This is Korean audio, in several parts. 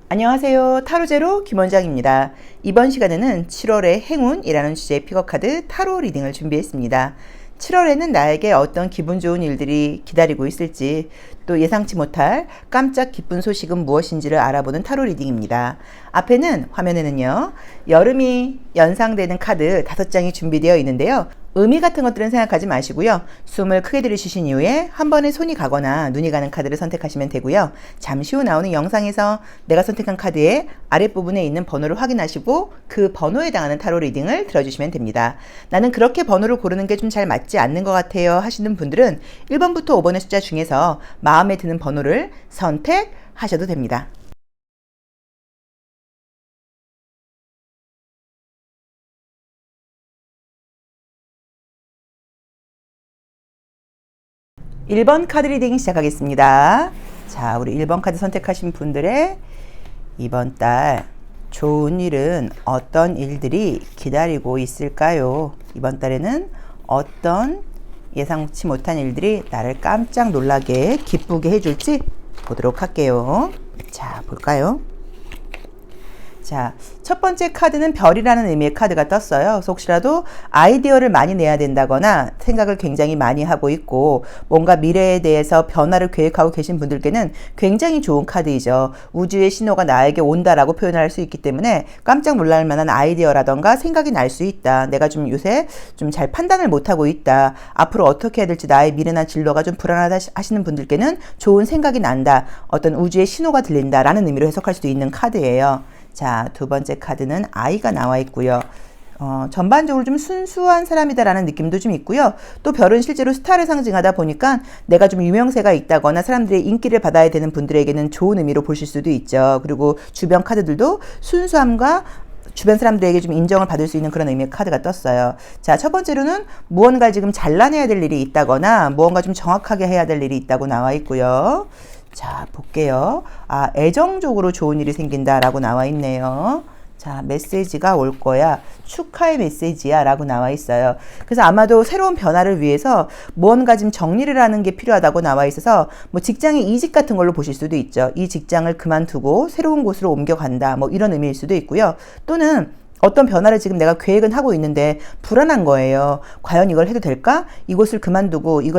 안녕하세요. 타로제로 김원장입니다. 이번 시간에는 7월의 행운이라는 주제의 픽업카드 타로 리딩을 준비했습니다. 7월에는 나에게 어떤 기분 좋은 일들이 기다리고 있을지, 또 예상치 못할 깜짝 기쁜 소식은 무엇인지를 알아보는 타로 리딩입니다. 앞에는 화면에는요, 여름이 연상되는 카드 5장이 준비되어 있는데요. 의미 같은 것들은 생각하지 마시고요. 숨을 크게 들이쉬신 이후에 한 번에 손이 가거나 눈이 가는 카드를 선택하시면 되고요. 잠시 후 나오는 영상에서 내가 선택한 카드의 아랫부분에 있는 번호를 확인하시고 그 번호에 해당하는 타로 리딩을 들어주시면 됩니다. 나는 그렇게 번호를 고르는 게 좀 잘 맞지 않는 것 같아요 하시는 분들은 1번부터 5번의 숫자 중에서 마음에 드는 번호를 선택하셔도 됩니다. 일 번 카드 리딩 시작하겠습니다. 자, 우리 1번 카드 선택하신 분들의 이번 달 좋은 일은 어떤 일들이 기다리고 있을까요? 이번 달에는 어떤 예상치 못한 일들이 나를 깜짝 놀라게 기쁘게 해줄지 보도록 할게요. 자, 볼까요? 자, 첫 번째 카드는 별이라는 의미의 카드가 떴어요. 그래서 혹시라도 아이디어를 많이 내야 된다거나 생각을 굉장히 많이 하고 있고 뭔가 미래에 대해서 변화를 계획하고 계신 분들께는 굉장히 좋은 카드이죠. 우주의 신호가 나에게 온다라고 표현할 수 있기 때문에 깜짝 놀랄 만한 아이디어라던가 생각이 날 수 있다. 내가 좀 요새 좀 잘 판단을 못하고 있다. 앞으로 어떻게 해야 될지 나의 미래나 진로가 좀 불안하다 하시는 분들께는 좋은 생각이 난다. 어떤 우주의 신호가 들린다라는 의미로 해석할 수도 있는 카드예요. 자, 두 번째 카드는 아이가 나와 있고요. 전반적으로 좀 순수한 사람이다라는 느낌도 좀 있고요. 또 별은 실제로 스타를 상징하다 보니까 내가 좀 유명세가 있다거나 사람들의 인기를 받아야 되는 분들에게는 좋은 의미로 보실 수도 있죠. 그리고 주변 카드들도 순수함과 주변 사람들에게 좀 인정을 받을 수 있는 그런 의미의 카드가 떴어요. 자, 첫 번째로는 무언가 지금 잘라내야 될 일이 있다거나 무언가 좀 정확하게 해야 될 일이 있다고 나와 있고요. 자, 볼게요. 아, 애정적으로 좋은 일이 생긴다라고 나와 있네요. 자, 메시지가 올 거야. 축하의 메시지야 라고 나와 있어요. 그래서 아마도 새로운 변화를 위해서 무언가 좀 정리를 하는 게 필요하다고 나와 있어서 뭐 직장의 이직 같은 걸로 보실 수도 있죠. 이 직장을 그만두고 새로운 곳으로 옮겨간다. 뭐 이런 의미일 수도 있고요. 또는 어떤 변화를 지금 내가 계획은 하고 있는데 불안한 거예요. 과연 이걸 해도 될까? 이곳을 그만두고 이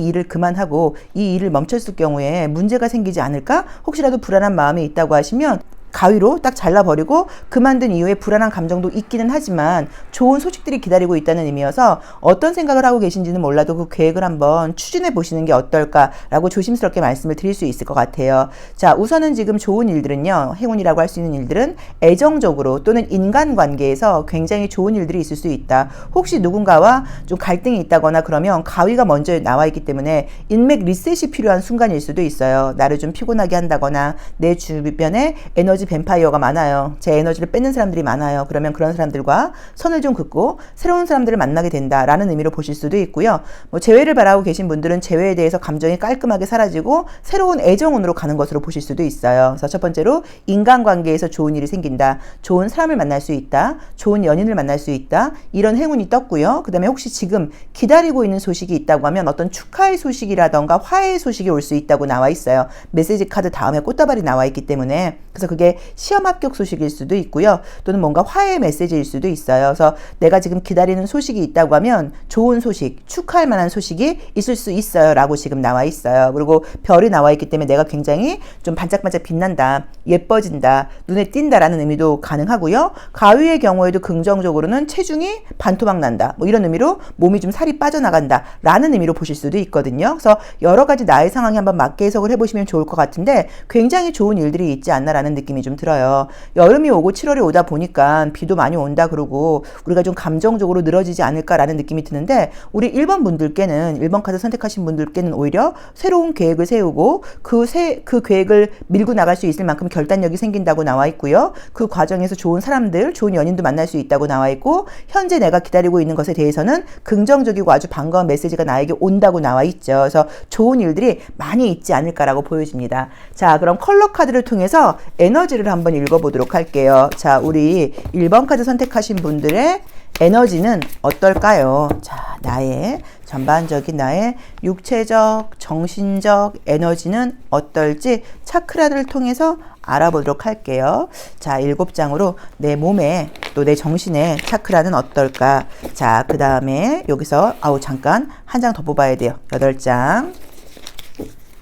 일을 그만하고 이 일을 멈췄을 경우에 문제가 생기지 않을까? 혹시라도 불안한 마음이 있다고 하시면 가위로 딱 잘라버리고 그만둔 이후에 불안한 감정도 있기는 하지만 좋은 소식들이 기다리고 있다는 의미여서 어떤 생각을 하고 계신지는 몰라도 그 계획을 한번 추진해 보시는 게 어떨까라고 조심스럽게 말씀을 드릴 수 있을 것 같아요. 자, 우선은 지금 좋은 일들은요, 행운이라고 할 수 있는 일들은 애정적으로 또는 인간관계에서 굉장히 좋은 일들이 있을 수 있다. 혹시 누군가와 좀 갈등이 있다거나 그러면 가위가 먼저 나와 있기 때문에 인맥 리셋이 필요한 순간일 수도 있어요. 나를 좀 피곤하게 한다거나 내 주변에 에너지 뱀파이어가 많아요. 제 에너지를 뺏는 사람들이 많아요. 그러면 그런 사람들과 선을 좀 긋고 새로운 사람들을 만나게 된다라는 의미로 보실 수도 있고요. 뭐 재회를 바라고 계신 분들은 재회에 대해서 감정이 깔끔하게 사라지고 새로운 애정운으로 가는 것으로 보실 수도 있어요. 그래서 첫 번째로 인간관계에서 좋은 일이 생긴다. 좋은 사람을 만날 수 있다. 좋은 연인을 만날 수 있다. 이런 행운이 떴고요. 그 다음에 혹시 지금 기다리고 있는 소식이 있다고 하면 어떤 축하의 소식이라던가 화해의 소식이 올 수 있다고 나와 있어요. 메시지 카드 다음에 꽃다발이 나와 있기 때문에 그래서 그게 시험 합격 소식일 수도 있고요. 또는 뭔가 화해의 메시지일 수도 있어요. 그래서 내가 지금 기다리는 소식이 있다고 하면 좋은 소식, 축하할 만한 소식이 있을 수 있어요. 라고 지금 나와 있어요. 그리고 별이 나와 있기 때문에 내가 굉장히 좀 반짝반짝 빛난다, 예뻐진다, 눈에 띈다라는 의미도 가능하고요. 가위의 경우에도 긍정적으로는 체중이 반토막 난다. 뭐 이런 의미로 몸이 좀 살이 빠져나간다. 라는 의미로 보실 수도 있거든요. 그래서 여러 가지 나의 상황에 한번 맞게 해석을 해보시면 좋을 것 같은데 굉장히 좋은 일들이 있지 않나라는 느낌이 좀 들어요. 여름이 오고 7월이 오다 보니까 비도 많이 온다 그러고 우리가 좀 감정적으로 늘어지지 않을까라는 느낌이 드는데 우리 1번 분들께는 1번 카드 선택하신 분들께는 오히려 새로운 계획을 세우고 그 계획을 밀고 나갈 수 있을 만큼 결단력이 생긴다고 나와 있고요. 그 과정에서 좋은 사람들, 좋은 연인도 만날 수 있다고 나와 있고 현재 내가 기다리고 있는 것에 대해서는 긍정적이고 아주 반가운 메시지가 나에게 온다고 나와 있죠. 그래서 좋은 일들이 많이 있지 않을까라고 보여집니다. 자, 그럼 컬러 카드를 통해서 에너지를 한번 읽어보도록 할게요. 자, 우리 1번 카드 선택하신 분들의 에너지는 어떨까요? 자, 나의 전반적인 나의 육체적, 정신적 에너지는 어떨지 차크라를 통해서 알아보도록 할게요. 자, 7장으로 내 몸에 또 내 정신의 차크라는 어떨까? 자, 그 다음에 여기서 잠깐 한 장 더 뽑아야 돼요. 8장.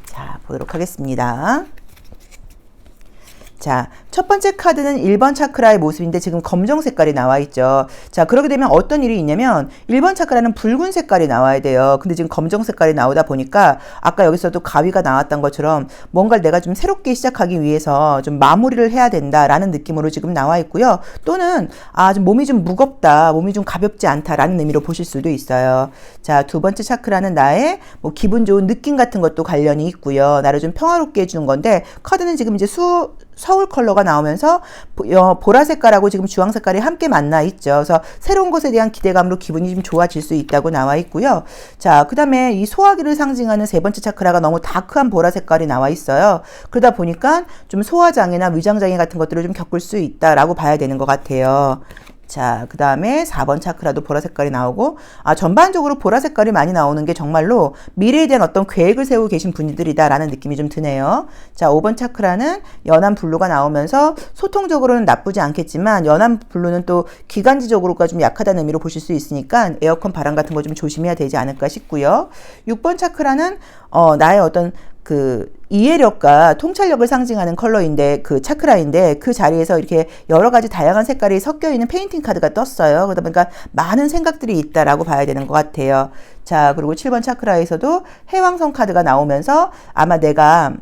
자, 보도록 하겠습니다. 자, 첫 번째 카드는 1번 차크라의 모습인데 지금 검정 색깔이 나와 있죠. 자, 그렇게 되면 어떤 일이 있냐면 1번 차크라는 붉은 색깔이 나와야 돼요. 근데 지금 검정 색깔이 나오다 보니까 아까 여기서도 가위가 나왔던 것처럼 뭔가를 내가 좀 새롭게 시작하기 위해서 좀 마무리를 해야 된다라는 느낌으로 지금 나와 있고요. 또는 좀 몸이 좀 무겁다, 몸이 좀 가볍지 않다라는 의미로 보실 수도 있어요. 자, 두 번째 차크라는 나의 뭐 기분 좋은 느낌 같은 것도 관련이 있고요. 나를 좀 평화롭게 해주는 건데 카드는 지금 이제 서울 컬러가 나오면서 보라 색깔하고 지금 주황 색깔이 함께 만나 있죠. 그래서 새로운 것에 대한 기대감으로 기분이 좀 좋아질 수 있다고 나와 있고요. 자, 그 다음에 이 소화기를 상징하는 세 번째 차크라가 너무 다크한 보라 색깔이 나와 있어요. 그러다 보니까 좀 소화장애나 위장장애 같은 것들을 좀 겪을 수 있다라고 봐야 되는 것 같아요. 자, 그 다음에 4번 차크라도 보라 색깔이 나오고, 전반적으로 보라 색깔이 많이 나오는 게 정말로 미래에 대한 어떤 계획을 세우고 계신 분들이다라는 느낌이 좀 드네요. 자, 5번 차크라는 연한 블루가 나오면서 소통적으로는 나쁘지 않겠지만 연한 블루는 또 기관지적으로가 좀 약하다는 의미로 보실 수 있으니까 에어컨 바람 같은 거 좀 조심해야 되지 않을까 싶고요. 6번 차크라는 나의 어떤 그 이해력과 통찰력을 상징하는 컬러인데 그 차크라인데 그 자리에서 이렇게 여러 가지 다양한 색깔이 섞여 있는 페인팅 카드가 떴어요. 그러다 보니까 많은 생각들이 있다라고 봐야 되는 것 같아요. 자, 그리고 7번 차크라에서도 해왕성 카드가 나오면서 아마 내가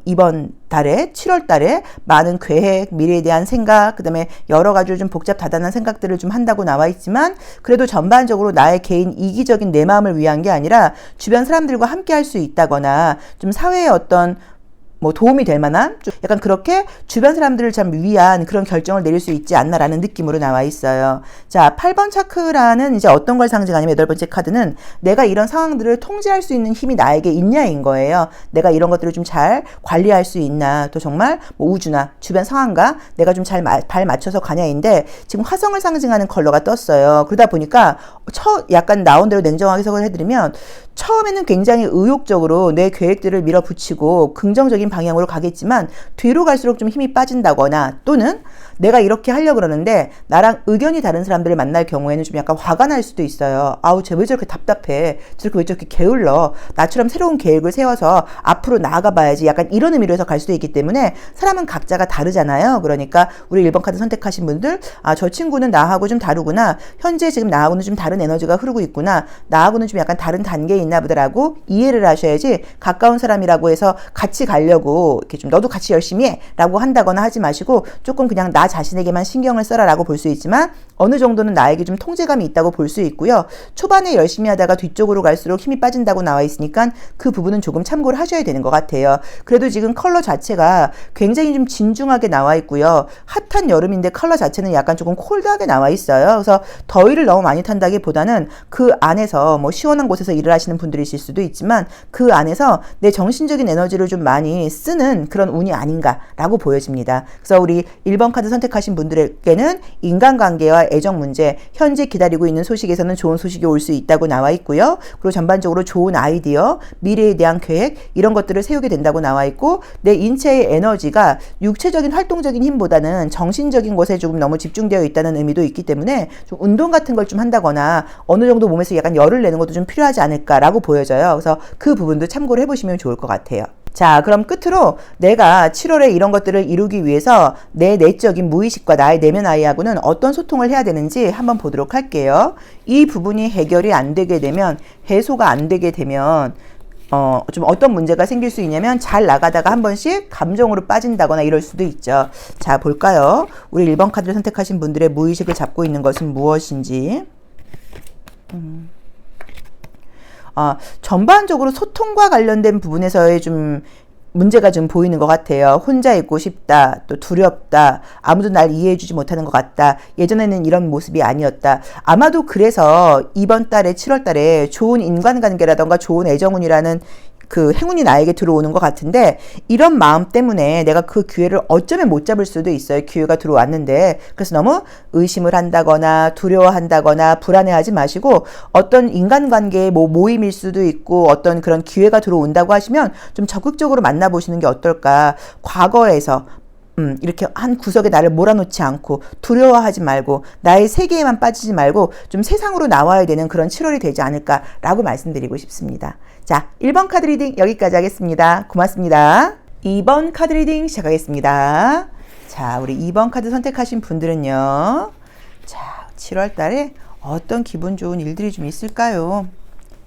이번 달에 7월 달에 많은 계획, 미래에 대한 생각, 그 다음에 여러 가지로 좀 복잡다단한 생각들을 좀 한다고 나와 있지만 그래도 전반적으로 나의 개인 이기적인 내 마음을 위한 게 아니라 주변 사람들과 함께 할 수 있다거나 좀 사회의 어떤 뭐 도움이 될 만한 약간 그렇게 주변 사람들을 참 위한 그런 결정을 내릴 수 있지 않나라는 느낌으로 나와 있어요. 자, 8번 차크라는 이제 어떤 걸 상징하냐면 8번째 카드는 내가 이런 상황들을 통제할 수 있는 힘이 나에게 있냐인 거예요. 내가 이런 것들을 좀 잘 관리할 수 있나, 또 정말 뭐 우주나 주변 상황과 내가 좀 잘 발 맞춰서 가냐인데 지금 화성을 상징하는 컬러가 떴어요. 그러다 보니까 약간 나온 대로 냉정하게 해석을 해드리면 처음에는 굉장히 의욕적으로 내 계획들을 밀어붙이고 긍정적인 방향으로 가겠지만 뒤로 갈수록 좀 힘이 빠진다거나 또는 내가 이렇게 하려고 그러는데 나랑 의견이 다른 사람들을 만날 경우에는 좀 약간 화가 날 수도 있어요. 쟤 왜 저렇게 답답해? 왜 저렇게 게을러? 나처럼 새로운 계획을 세워서 앞으로 나아가 봐야지. 약간 이런 의미로 해서 갈 수도 있기 때문에 사람은 각자가 다르잖아요. 그러니까 우리 1번 카드 선택하신 분들 저 친구는 나하고 좀 다르구나. 현재 지금 나하고는 좀 다른 에너지가 흐르고 있구나. 나하고는 좀 약간 다른 단계에 있나 보다라고 이해를 하셔야지 가까운 사람이라고 해서 같이 가려고 이렇게 좀 너도 같이 열심히 해 라고 한다거나 하지 마시고 조금 그냥 나 자신에게만 신경을 써라 라고 볼 수 있지만 어느 정도는 나에게 좀 통제감이 있다고 볼 수 있고요. 초반에 열심히 하다가 뒤쪽으로 갈수록 힘이 빠진다고 나와 있으니까 그 부분은 조금 참고를 하셔야 되는 것 같아요. 그래도 지금 컬러 자체가 굉장히 좀 진중하게 나와 있고요. 핫한 여름인데 컬러 자체는 약간 조금 콜드하게 나와 있어요. 그래서 더위를 너무 많이 탄다기보다는 그 안에서 뭐 시원한 곳에서 일을 하시는 분들이실 수도 있지만 그 안에서 내 정신적인 에너지를 좀 많이 쓰는 그런 운이 아닌가라고 보여집니다. 그래서 우리 1번 카드 선택하신 분들에게는 인간관계와 애정 문제, 현재 기다리고 있는 소식에서는 좋은 소식이 올 수 있다고 나와 있고요. 그리고 전반적으로 좋은 아이디어, 미래에 대한 계획 이런 것들을 세우게 된다고 나와 있고 내 인체의 에너지가 육체적인 활동적인 힘보다는 정신적인 것에 조금 너무 집중되어 있다는 의미도 있기 때문에 좀 운동 같은 걸 좀 한다거나 어느 정도 몸에서 약간 열을 내는 것도 좀 필요하지 않을까라고 보여져요. 그래서 그 부분도 참고를 해보시면 좋을 것 같아요. 자, 그럼 끝으로 내가 7월에 이런 것들을 이루기 위해서 내 내적인 무의식과 나의 내면 아이하고는 어떤 소통을 해야 되는지 한번 보도록 할게요. 이 부분이 해결이 안 되게 되면, 해소가 안 되게 되면 좀 어떤 문제가 생길 수 있냐면 잘 나가다가 한 번씩 감정으로 빠진다거나 이럴 수도 있죠. 자, 볼까요? 우리 1번 카드를 선택하신 분들의 무의식을 잡고 있는 것은 무엇인지. 전반적으로 소통과 관련된 부분에서의 좀 문제가 좀 보이는 것 같아요. 혼자 있고 싶다, 또 두렵다, 아무도 날 이해해주지 못하는 것 같다, 예전에는 이런 모습이 아니었다. 아마도 그래서 이번 달에 7월 달에 좋은 인간관계라던가 좋은 애정운이라는 그 행운이 나에게 들어오는 것 같은데 이런 마음 때문에 내가 그 기회를 어쩌면 못 잡을 수도 있어요. 기회가 들어왔는데. 그래서 너무 의심을 한다거나 두려워한다거나 불안해하지 마시고 어떤 인간관계의 모임일 수도 있고 어떤 그런 기회가 들어온다고 하시면 좀 적극적으로 만나보시는 게 어떨까. 과거에서 이렇게 한 구석에 나를 몰아놓지 않고 두려워하지 말고 나의 세계에만 빠지지 말고 좀 세상으로 나와야 되는 그런 7월이 되지 않을까라고 말씀드리고 싶습니다. 자, 1번 카드 리딩 여기까지 하겠습니다. 고맙습니다. 2번 카드 리딩 시작하겠습니다. 자, 우리 2번 카드 선택하신 분들은요. 자, 7월 달에 어떤 기분 좋은 일들이 좀 있을까요?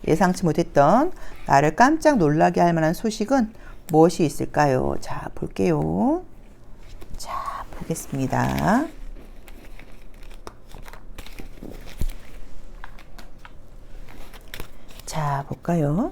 예상치 못했던 나를 깜짝 놀라게 할 만한 소식은 무엇이 있을까요? 자, 볼게요. 자, 보겠습니다. 자, 볼까요?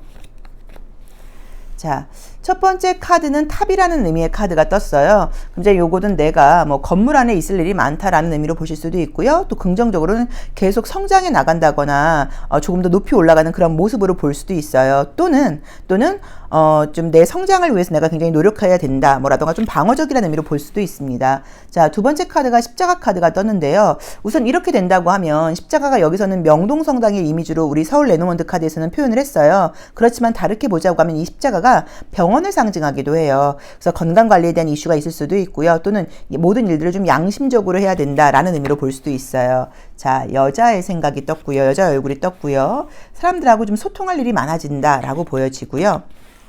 자, 첫 번째 카드는 탑이라는 의미의 카드가 떴어요. 그럼 이제 요거는 내가 뭐 건물 안에 있을 일이 많다라는 의미로 보실 수도 있고요. 또 긍정적으로는 계속 성장해 나간다거나 조금 더 높이 올라가는 그런 모습으로 볼 수도 있어요. 또는 좀 내 성장을 위해서 내가 굉장히 노력해야 된다. 뭐라던가 좀 방어적이라는 의미로 볼 수도 있습니다. 자, 두 번째 카드가 십자가 카드가 떴는데요. 우선 이렇게 된다고 하면 십자가가 여기서는 명동성당의 이미지로 우리 서울 레노먼드 카드에서는 표현을 했어요. 그렇지만 다르게 보자고 하면 이 십자가가 병원을 상징하기도 해요. 그래서 건강관리에 대한 이슈가 있을 수도 있고요. 또는 모든 일들을 좀 양심적으로 해야 된다라는 의미로 볼 수도 있어요. 자, 여자의 생각이 떴고요. 여자 얼굴이 떴고요. 사람들하고 좀 소통할 일이 많아진다라고 보여지고요.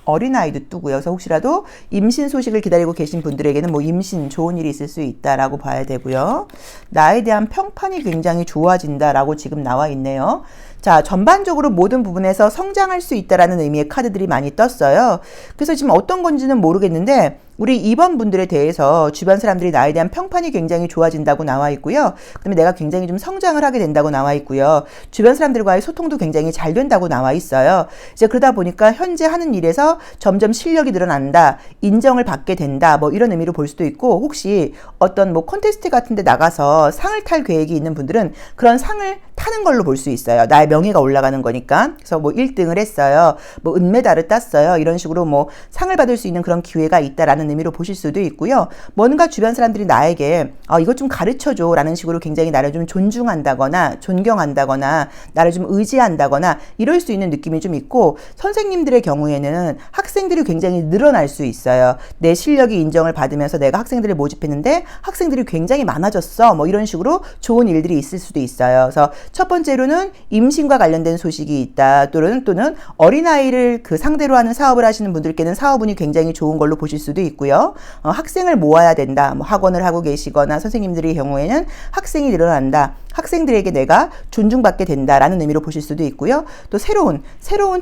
어린아이도 뜨고요. 그래서 혹시라도 임신 소식을 기다리고 계신 분들에게는 뭐 임신 좋은 일이 있을 수 있다라고 봐야 되고요. 나에 대한 평판이 굉장히 좋아진다라고 지금 나와 있네요. 자, 전반적으로 모든 부분에서 성장할 수 있다라는 의미의 카드들이 많이 떴어요. 그래서 지금 어떤 건지는 모르겠는데 우리 2번 분들에 대해서 주변 사람들이 나에 대한 평판이 굉장히 좋아진다고 나와 있고요. 그다음에 내가 굉장히 좀 성장을 하게 된다고 나와 있고요. 주변 사람들과의 소통도 굉장히 잘 된다고 나와 있어요. 이제 그러다 보니까 현재 하는 일에서 점점 실력이 늘어난다, 인정을 받게 된다, 뭐 이런 의미로 볼 수도 있고 혹시 어떤 뭐 콘테스트 같은 데 나가서 상을 탈 계획이 있는 분들은 그런 상을 타는 걸로 볼 수 있어요. 나의 명예가 올라가는 거니까. 그래서 뭐 1등을 했어요. 뭐 은메달을 땄어요. 이런 식으로 뭐 상을 받을 수 있는 그런 기회가 있다라는 의미로 보실 수도 있고요. 뭔가 주변 사람들이 나에게 이것 좀 가르쳐줘 라는 식으로 굉장히 나를 좀 존중한다거나 존경한다거나 나를 좀 의지한다거나 이럴 수 있는 느낌이 좀 있고 선생님들의 경우에는 학생들이 굉장히 늘어날 수 있어요. 내 실력이 인정을 받으면서 내가 학생들을 모집했는데 학생들이 굉장히 많아졌어. 뭐 이런 식으로 좋은 일들이 있을 수도 있어요. 그래서 첫 번째로는 임신과 관련된 소식이 있다. 또는 어린아이를 그 상대로 하는 사업을 하시는 분들께는 사업운이 굉장히 좋은 걸로 보실 수도 있고요. 학생을 모아야 된다. 뭐 학원을 하고 계시거나 선생님들의 경우에는 학생이 늘어난다. 학생들에게 내가 존중받게 된다라는 의미로 보실 수도 있고요. 또 새로운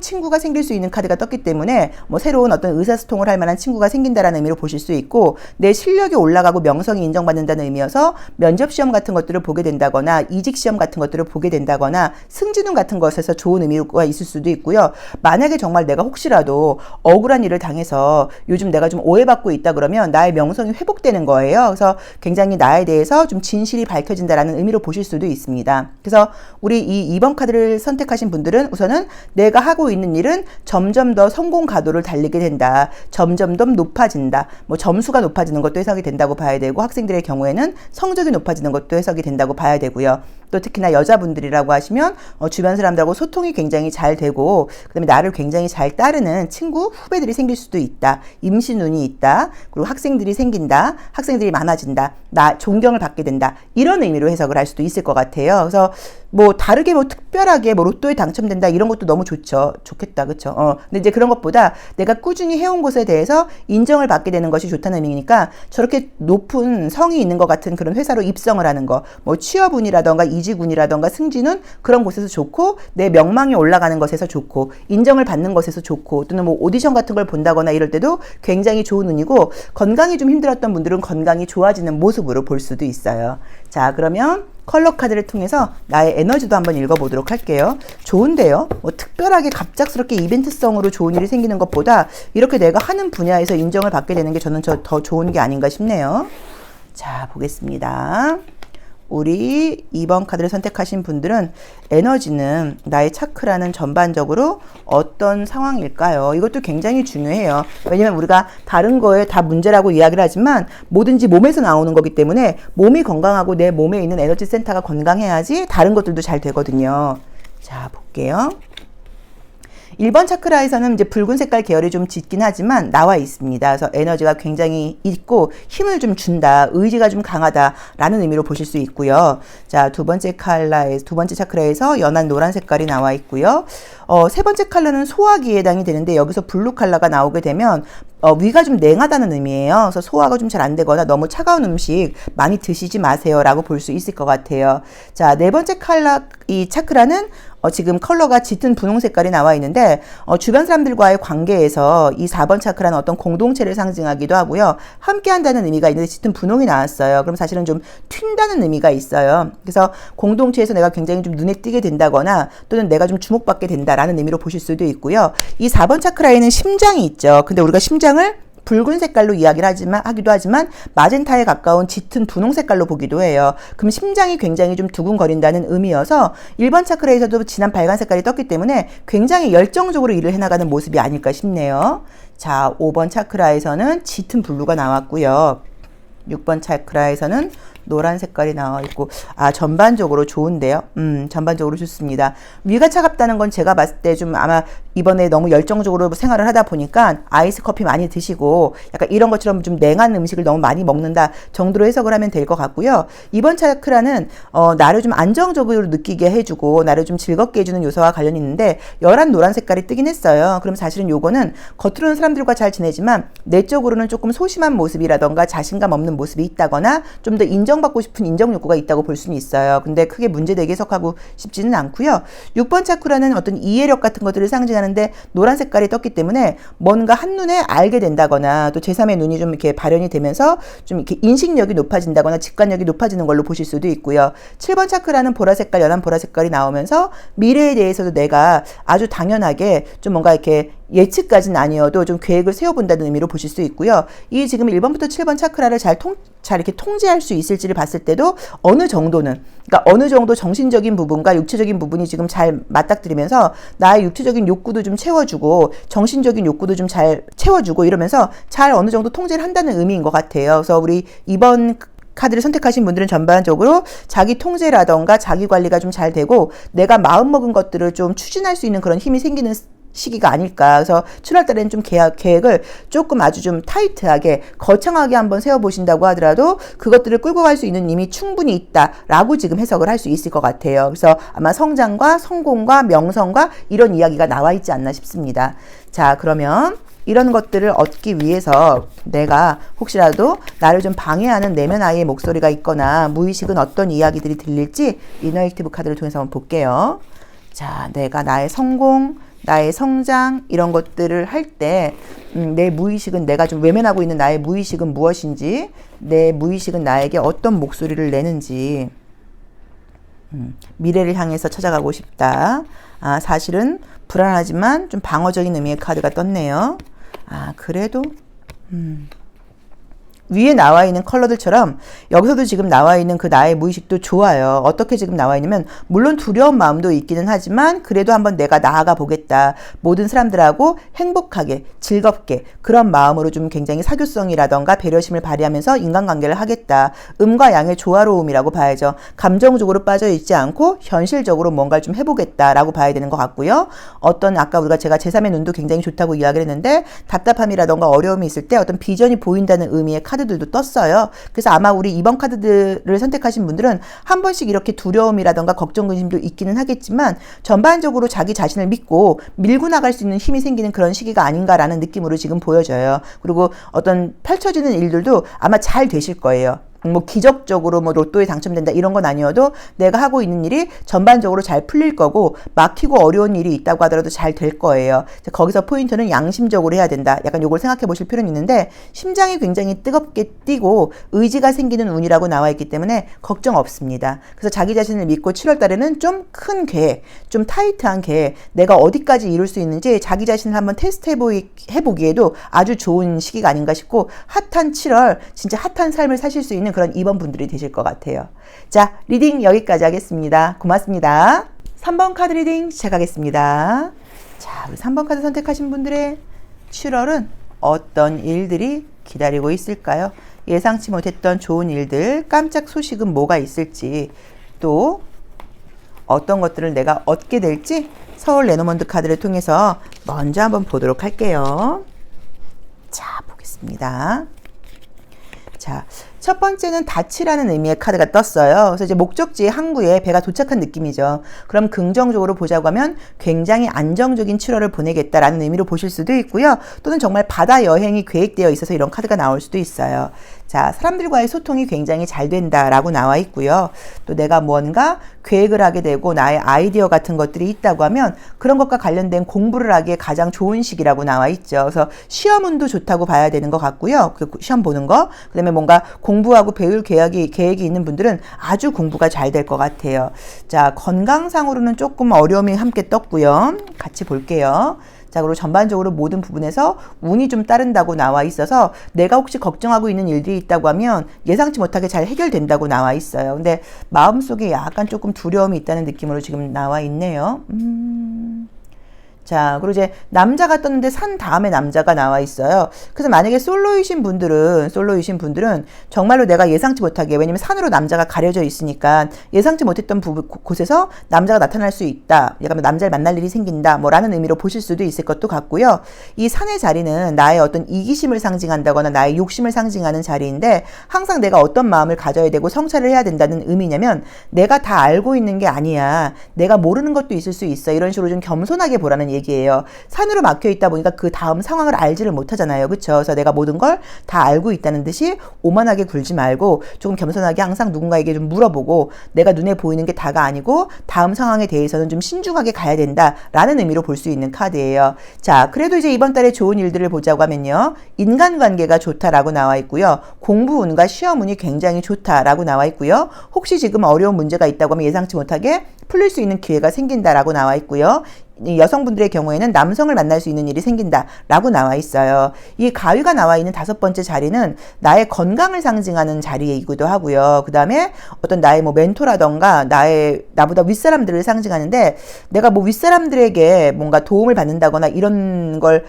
친구가 생길 수 있는 카드가 떴기 때문에 뭐 새로운 어떤 의사소통을 할 만한 친구가 생긴다라는 의미로 보실 수 있고 내 실력이 올라가고 명성이 인정받는다는 의미여서 면접시험 같은 것들을 보게 된다거나 이직시험 같은 것들을 보게 된다거나 승진운 같은 것에서 좋은 의미가 있을 수도 있고요. 만약에 정말 내가 혹시라도 억울한 일을 당해서 요즘 내가 좀 오해받고 있다 그러면 나의 명성이 회복되는 거예요. 그래서 굉장히 나에 대해서 좀 진실이 밝혀진다라는 의미로 보실 수도 있습니다. 그래서 우리 이 2번 카드를 선택하신 분들은 우선은 내가 하고 있는 일은 점점 더 성공 가도를 달리게 된다. 점점 더 높아진다. 뭐 점수가 높아지는 것도 해석이 된다고 봐야 되고 학생들의 경우에는 성적이 높아지는 것도 해석이 된다고 봐야 되고요. 또 특히나 여자분들이라고 하시면 주변 사람들하고 소통이 굉장히 잘 되고 그다음에 나를 굉장히 잘 따르는 친구, 후배들이 생길 수도 있다. 임신운이 있다. 그리고 학생들이 생긴다. 학생들이 많아진다. 나 존경을 받게 된다. 이런 의미로 해석을 할 수도 있을 것 같아요. 그래서 뭐 다르게 뭐 특별하게 뭐 로또에 당첨된다 이런 것도 너무 좋겠다. 그쵸? 근데 이제 그런 것보다 내가 꾸준히 해온 것에 대해서 인정을 받게 되는 것이 좋다는 의미니까 저렇게 높은 성이 있는 것 같은 그런 회사로 입성을 하는 거, 뭐 취업운이라던가 이직운이라던가 승진운 그런 곳에서 좋고 내 명망이 올라가는 것에서 좋고 인정을 받는 것에서 좋고 또는 뭐 오디션 같은 걸 본다거나 이럴 때도 굉장히 좋은 운이고 건강이 좀 힘들었던 분들은 건강이 좋아지는 모습으로 볼 수도 있어요. 자, 그러면 컬러 카드를 통해서 나의 에너지도 한번 읽어보도록 할게요. 좋은데요? 뭐 특별하게 갑작스럽게 이벤트성으로 좋은 일이 생기는 것보다 이렇게 내가 하는 분야에서 인정을 받게 되는 게 저는 더 좋은 게 아닌가 싶네요. 자, 보겠습니다. 우리 2번 카드를 선택하신 분들은 에너지는 나의 차크라는 전반적으로 어떤 상황일까요? 이것도 굉장히 중요해요. 왜냐면 우리가 다른 거에 다 문제라고 이야기를 하지만 뭐든지 몸에서 나오는 거기 때문에 몸이 건강하고 내 몸에 있는 에너지 센터가 건강해야지 다른 것들도 잘 되거든요. 자, 볼게요. 1번 차크라에서는 이제 붉은 색깔 계열이 좀 짙긴 하지만 나와 있습니다. 그래서 에너지가 굉장히 있고 힘을 좀 준다, 의지가 좀 강하다라는 의미로 보실 수 있고요. 자, 두 번째 차크라에서 연한 노란 색깔이 나와 있고요. 세 번째 컬러는 소화기에 해당이 되는데 여기서 블루 컬러가 나오게 되면 위가 좀 냉하다는 의미예요. 그래서 소화가 좀 잘 안 되거나 너무 차가운 음식 많이 드시지 마세요라고 볼 수 있을 것 같아요. 자, 네 번째 이 차크라는 지금 컬러가 짙은 분홍 색깔이 나와 있는데 주변 사람들과의 관계에서 이 4번 차크라는 어떤 공동체를 상징하기도 하고요. 함께 한다는 의미가 있는데 짙은 분홍이 나왔어요. 그럼 사실은 좀 튄다는 의미가 있어요. 그래서 공동체에서 내가 굉장히 좀 눈에 띄게 된다거나 또는 내가 좀 주목받게 된다라는 의미로 보실 수도 있고요. 이 4번 차크라에는 심장이 있죠. 근데 우리가 심장을 붉은 색깔로 이야기를 하기도 하지만 마젠타에 가까운 짙은 분홍 색깔로 보기도 해요. 그럼 심장이 굉장히 좀 두근거린다는 의미여서 1번 차크라에서도 진한 빨간 색깔이 떴기 때문에 굉장히 열정적으로 일을 해나가는 모습이 아닐까 싶네요. 자, 5번 차크라에서는 짙은 블루가 나왔고요. 6번 차크라에서는 노란 색깔이 나와 있고 전반적으로 좋은데요. 전반적으로 좋습니다. 위가 차갑다는 건 제가 봤을 때 좀 아마 이번에 너무 열정적으로 생활을 하다 보니까 아이스 커피 많이 드시고 약간 이런 것처럼 좀 냉한 음식을 너무 많이 먹는다 정도로 해석을 하면 될 것 같고요. 이번 차크라는 나를 좀 안정적으로 느끼게 해주고 나를 좀 즐겁게 해주는 요소와 관련이 있는데 열한 노란 색깔이 뜨긴 했어요. 그럼 사실은 요거는 겉으로는 사람들과 잘 지내지만 내적으로는 조금 소심한 모습이라던가 자신감 없는 모습이 있다거나 좀 더 인정받고 싶은 인정 욕구가 있다고 볼 수는 있어요. 근데 크게 문제되게 해석하고 싶지는 않고요. 6번 차크라는 어떤 이해력 같은 것들을 상징하는데 노란 색깔이 떴기 때문에 뭔가 한눈에 알게 된다거나 또 제3의 눈이 좀 이렇게 발현이 되면서 좀 이렇게 인식력이 높아진다거나 직관력이 높아지는 걸로 보실 수도 있고요. 7번 차크라는 보라 색깔, 연한 보라 색깔이 나오면서 미래에 대해서도 내가 아주 당연하게 좀 뭔가 이렇게 예측까지는 아니어도 좀 계획을 세워본다는 의미로 보실 수 있고요. 이 지금 1번부터 7번 차크라를 잘 이렇게 통제할 수 있을지를 봤을 때도 어느 정도는, 그러니까 어느 정도 정신적인 부분과 육체적인 부분이 지금 잘 맞닥뜨리면서 나의 육체적인 욕구도 좀 채워주고 정신적인 욕구도 좀 잘 채워주고 이러면서 잘 어느 정도 통제를 한다는 의미인 것 같아요. 그래서 우리 이번 카드를 선택하신 분들은 전반적으로 자기 통제라던가 자기 관리가 좀 잘 되고 내가 마음먹은 것들을 좀 추진할 수 있는 그런 힘이 생기는 시기가 아닐까. 그래서 7월 달에는 좀 계획을 조금 아주 좀 타이트하게 거창하게 한번 세워보신다고 하더라도 그것들을 끌고 갈 수 있는 힘이 충분히 있다라고 지금 해석을 할 수 있을 것 같아요. 그래서 아마 성장과 성공과 명성과 이런 이야기가 나와 있지 않나 싶습니다. 자, 그러면 이런 것들을 얻기 위해서 내가 혹시라도 나를 좀 방해하는 내면 아이의 목소리가 있거나 무의식은 어떤 이야기들이 들릴지 이너 액티브 카드를 통해서 한번 볼게요. 자, 내가 나의 성공, 나의 성장 이런 것들을 할 때 내 무의식은 내가 좀 외면하고 있는 나의 무의식은 무엇인지 내 무의식은 나에게 어떤 목소리를 내는지 미래를 향해서 찾아가고 싶다. 사실은 불안하지만 좀 방어적인 의미의 카드가 떴네요. 그래도 위에 나와 있는 컬러들처럼 여기서도 지금 나와 있는 그 나의 무의식도 좋아요. 어떻게 지금 나와 있냐면 물론 두려운 마음도 있기는 하지만 그래도 한번 내가 나아가 보겠다. 모든 사람들하고 행복하게 즐겁게 그런 마음으로 좀 굉장히 사교성이라던가 배려심을 발휘하면서 인간관계를 하겠다. 음과 양의 조화로움이라고 봐야죠. 감정적으로 빠져있지 않고 현실적으로 뭔가를 좀 해보겠다라고 봐야 되는 것 같고요. 어떤 아까 제가 제3의 눈도 굉장히 좋다고 이야기를 했는데 답답함이라던가 어려움이 있을 때 어떤 비전이 보인다는 의미의 카드들도 떴어요. 그래서 아마 우리 이번 카드들을 선택하신 분들은 한 번씩 이렇게 두려움이라던가 걱정, 근심도 있기는 하겠지만 전반적으로 자기 자신을 믿고 밀고 나갈 수 있는 힘이 생기는 그런 시기가 아닌가라는 느낌으로 지금 보여져요. 그리고 어떤 펼쳐지는 일들도 아마 잘 되실 거예요. 뭐 기적적으로 뭐 로또에 당첨된다 이런 건 아니어도 내가 하고 있는 일이 전반적으로 잘 풀릴 거고 막히고 어려운 일이 있다고 하더라도 잘 될 거예요. 거기서 포인트는 양심적으로 해야 된다. 약간 요걸 생각해 보실 필요는 있는데 심장이 굉장히 뜨겁게 뛰고 의지가 생기는 운이라고 나와 있기 때문에 걱정 없습니다. 그래서 자기 자신을 믿고 7월 달에는 좀 큰 계획, 좀 타이트한 계획, 내가 어디까지 이룰 수 있는지 자기 자신을 한번 테스트 해보기에도 아주 좋은 시기가 아닌가 싶고 핫한 7월, 진짜 핫한 삶을 사실 수 있는 있는 그런 2번 분들이 되실 것 같아요. 자, 리딩 여기까지 하겠습니다. 고맙습니다. 3번 카드 리딩 시작하겠습니다. 자, 우리 3번 카드 선택하신 분들의 7월은 어떤 일들이 기다리고 있을까요? 예상치 못했던 좋은 일들, 깜짝 소식은 뭐가 있을지, 또 어떤 것들을 내가 얻게 될지 서울 레노먼드 카드를 통해서 먼저 한번 보도록 할게요. 자, 보겠습니다. 자, 첫 번째는 닻이라는 의미의 카드가 떴어요. 그래서 이제 목적지의 항구에 배가 도착한 느낌이죠. 그럼 긍정적으로 보자고 하면 굉장히 안정적인 7월을 보내겠다라는 의미로 보실 수도 있고요. 또는 정말 바다 여행이 계획되어 있어서 이런 카드가 나올 수도 있어요. 자, 사람들과의 소통이 굉장히 잘 된다라고 나와 있고요. 또 내가 뭔가 계획을 하게 되고 나의 아이디어 같은 것들이 있다고 하면 그런 것과 관련된 공부를 하기에 가장 좋은 시기라고 나와 있죠. 그래서 시험운도 좋다고 봐야 되는 것 같고요. 그 시험 보는 거, 그 다음에 뭔가 공부하고 배울 계획이 있는 분들은 아주 공부가 잘 될 것 같아요. 자, 건강상으로는 조금 어려움이 함께 떴고요. 같이 볼게요. 자, 그리고 전반적으로 모든 부분에서 운이 좀 따른다고 나와 있어서 내가 혹시 걱정하고 있는 일들이 있다고 하면 예상치 못하게 잘 해결된다고 나와 있어요. 근데 마음속에 약간 조금 두려움이 있다는 느낌으로 지금 나와 있네요. 자, 그리고 이제 남자가 떴는데 산 다음에 남자가 나와 있어요. 그래서 만약에 솔로이신 분들은 정말로 내가 예상치 못하게, 왜냐면 산으로 남자가 가려져 있으니까 예상치 못했던 곳에서 남자가 나타날 수 있다. 약간 남자를 만날 일이 생긴다. 뭐라는 의미로 보실 수도 있을 것도 같고요. 이 산의 자리는 나의 어떤 이기심을 상징한다거나 나의 욕심을 상징하는 자리인데 항상 내가 어떤 마음을 가져야 되고 성찰을 해야 된다는 의미냐면 내가 다 알고 있는 게 아니야. 내가 모르는 것도 있을 수 있어. 이런 식으로 좀 겸손하게 보라는 얘기예요. 산으로 막혀 있다 보니까 그 다음 상황을 알지를 못하잖아요. 그렇죠? 그래서 내가 모든 걸 다 알고 있다는 듯이 오만하게 굴지 말고 조금 겸손하게 항상 누군가에게 좀 물어보고 내가 눈에 보이는 게 다가 아니고 다음 상황에 대해서는 좀 신중하게 가야 된다라는 의미로 볼 수 있는 카드예요. 자, 그래도 이제 이번 달에 좋은 일들을 보자고 하면요. 인간관계가 좋다라고 나와 있고요. 공부운과 시험운이 굉장히 좋다라고 나와 있고요. 혹시 지금 어려운 문제가 있다고 하면 예상치 못하게 풀릴 수 있는 기회가 생긴다라고 나와 있고요. 여성분들의 경우에는 남성을 만날 수 있는 일이 생긴다라고 나와 있어요. 이 가위가 나와 있는 5번째 자리는 나의 건강을 상징하는 자리이기도 하고요. 그 다음에 어떤 나의 뭐 멘토라던가 나보다 윗사람들을 상징하는데 내가 뭐 윗사람들에게 뭔가 도움을 받는다거나 이런 걸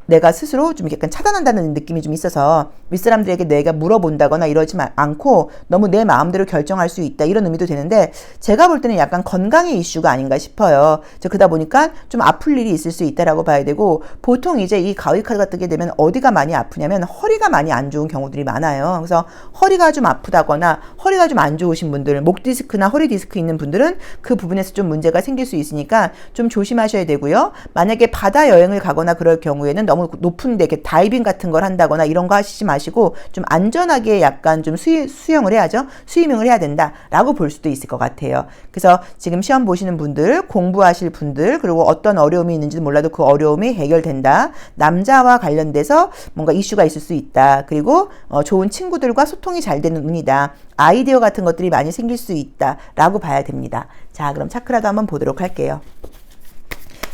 내가 스스로 좀 약간 차단한다는 느낌이 좀 있어서 윗사람들에게 내가 물어본다거나 이러지 않고 너무 내 마음대로 결정할 수 있다 이런 의미도 되는데 제가 볼 때는 약간 건강의 이슈가 아닌가 싶어요. 그러다 보니까 좀 아플 일이 있을 수 있다라고 봐야 되고 보통 이제 이 가위 카드가 뜨게 되면 어디가 많이 아프냐면 허리가 많이 안 좋은 경우들이 많아요. 그래서 허리가 좀 아프다거나 허리가 좀 안 좋으신 분들, 목 디스크나 허리 디스크 있는 분들은 그 부분에서 좀 문제가 생길 수 있으니까 좀 조심하셔야 되고요. 만약에 바다 여행을 가거나 그럴 경우에는 너무 높은데 이렇게 다이빙 같은 걸 한다거나 이런 거 하시지 마시고 좀 안전하게 약간 좀 수영을 해야죠. 스위밍을 해야 된다라고 볼 수도 있을 것 같아요. 그래서 지금 시험 보시는 분들, 공부하실 분들, 그리고 어떤 어려움이 있는지도 몰라도 그 어려움이 해결된다. 남자와 관련돼서 뭔가 이슈가 있을 수 있다. 그리고 좋은 친구들과 소통이 잘 되는 운이다. 아이디어 같은 것들이 많이 생길 수 있다라고 봐야 됩니다. 자, 그럼 차크라도 한번 보도록 할게요.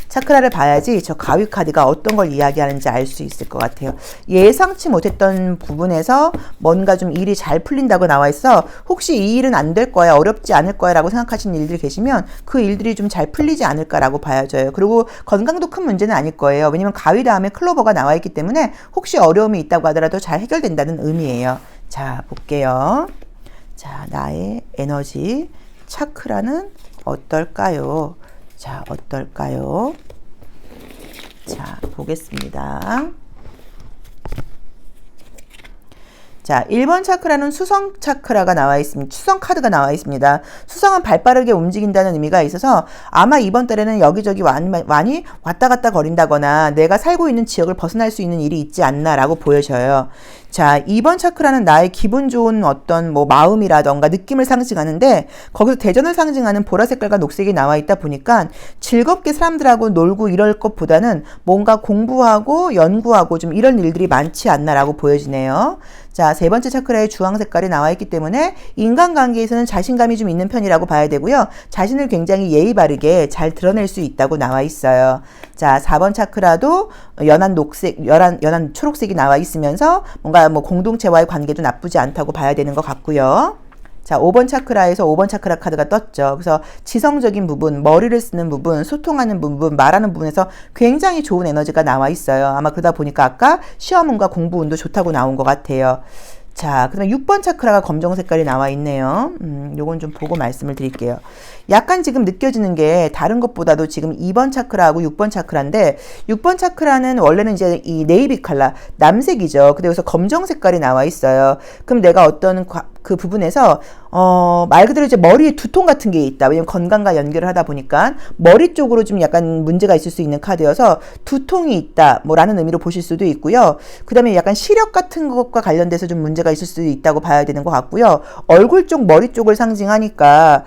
차크라를 봐야지 저 가위 카드가 어떤 걸 이야기하는지 알 수 있을 것 같아요. 예상치 못했던 부분에서 뭔가 좀 일이 잘 풀린다고 나와 있어 혹시 이 일은 안 될 거야, 어렵지 않을 거야 라고 생각하시는 일들이 계시면 그 일들이 좀 잘 풀리지 않을까라고 봐야져요. 그리고 건강도 큰 문제는 아닐 거예요. 왜냐면 가위 다음에 클로버가 나와 있기 때문에 혹시 어려움이 있다고 하더라도 잘 해결된다는 의미예요. 자, 볼게요. 자, 나의 에너지 차크라는 어떨까요? 자, 어떨까요? 자, 보겠습니다. 자, 1번 차크라는 수성 차크라가 나와 있습니다. 수성 카드가 나와 있습니다. 수성은 발빠르게 움직인다는 의미가 있어서 아마 이번 달에는 여기저기 많이 왔다 갔다 거린다거나 내가 살고 있는 지역을 벗어날 수 있는 일이 있지 않나라고 보여져요. 자, 2번 차크라는 나의 기분 좋은 어떤 뭐 마음이라던가 느낌을 상징하는데 거기서 대전을 상징하는 보라색깔과 녹색이 나와 있다 보니까 즐겁게 사람들하고 놀고 이럴 것보다는 뭔가 공부하고 연구하고 좀 이런 일들이 많지 않나라고 보여지네요. 자, 세 번째 차크라에 주황 색깔이 나와 있기 때문에 인간관계에서는 자신감이 좀 있는 편이라고 봐야 되고요. 자신을 굉장히 예의 바르게 잘 드러낼 수 있다고 나와 있어요. 자, 4번 차크라도 연한 녹색, 연한 초록색이 나와 있으면서 뭔가 뭐 공동체와의 관계도 나쁘지 않다고 봐야 되는 것 같고요. 자, 5번 차크라에서 5번 차크라 카드가 떴죠. 그래서 지성적인 부분, 머리를 쓰는 부분, 소통하는 부분, 말하는 부분에서 굉장히 좋은 에너지가 나와 있어요. 아마 그러다 보니까 아까 시험운과 공부운도 좋다고 나온 것 같아요. 자, 그다음에 6번 차크라가 검정 색깔이 나와 있네요. 요건 좀 보고 말씀을 드릴게요. 약간 지금 느껴지는 게 다른 것보다도 지금 2번 차크라하고 6번 차크라인데 6번 차크라는 원래는 이제 이 네이비 컬러, 남색이죠. 근데 여기서 검정 색깔이 나와 있어요. 그럼 내가 어떤 그 부분에서 말 그대로 이제 머리에 두통 같은 게 있다. 왜냐면 건강과 연결을 하다 보니까 머리 쪽으로 좀 약간 문제가 있을 수 있는 카드여서 두통이 있다. 뭐라는 의미로 보실 수도 있고요. 그다음에 약간 시력 같은 것과 관련돼서 좀 문제가 있을 수도 있다고 봐야 되는 것 같고요. 얼굴 쪽, 머리 쪽을 상징하니까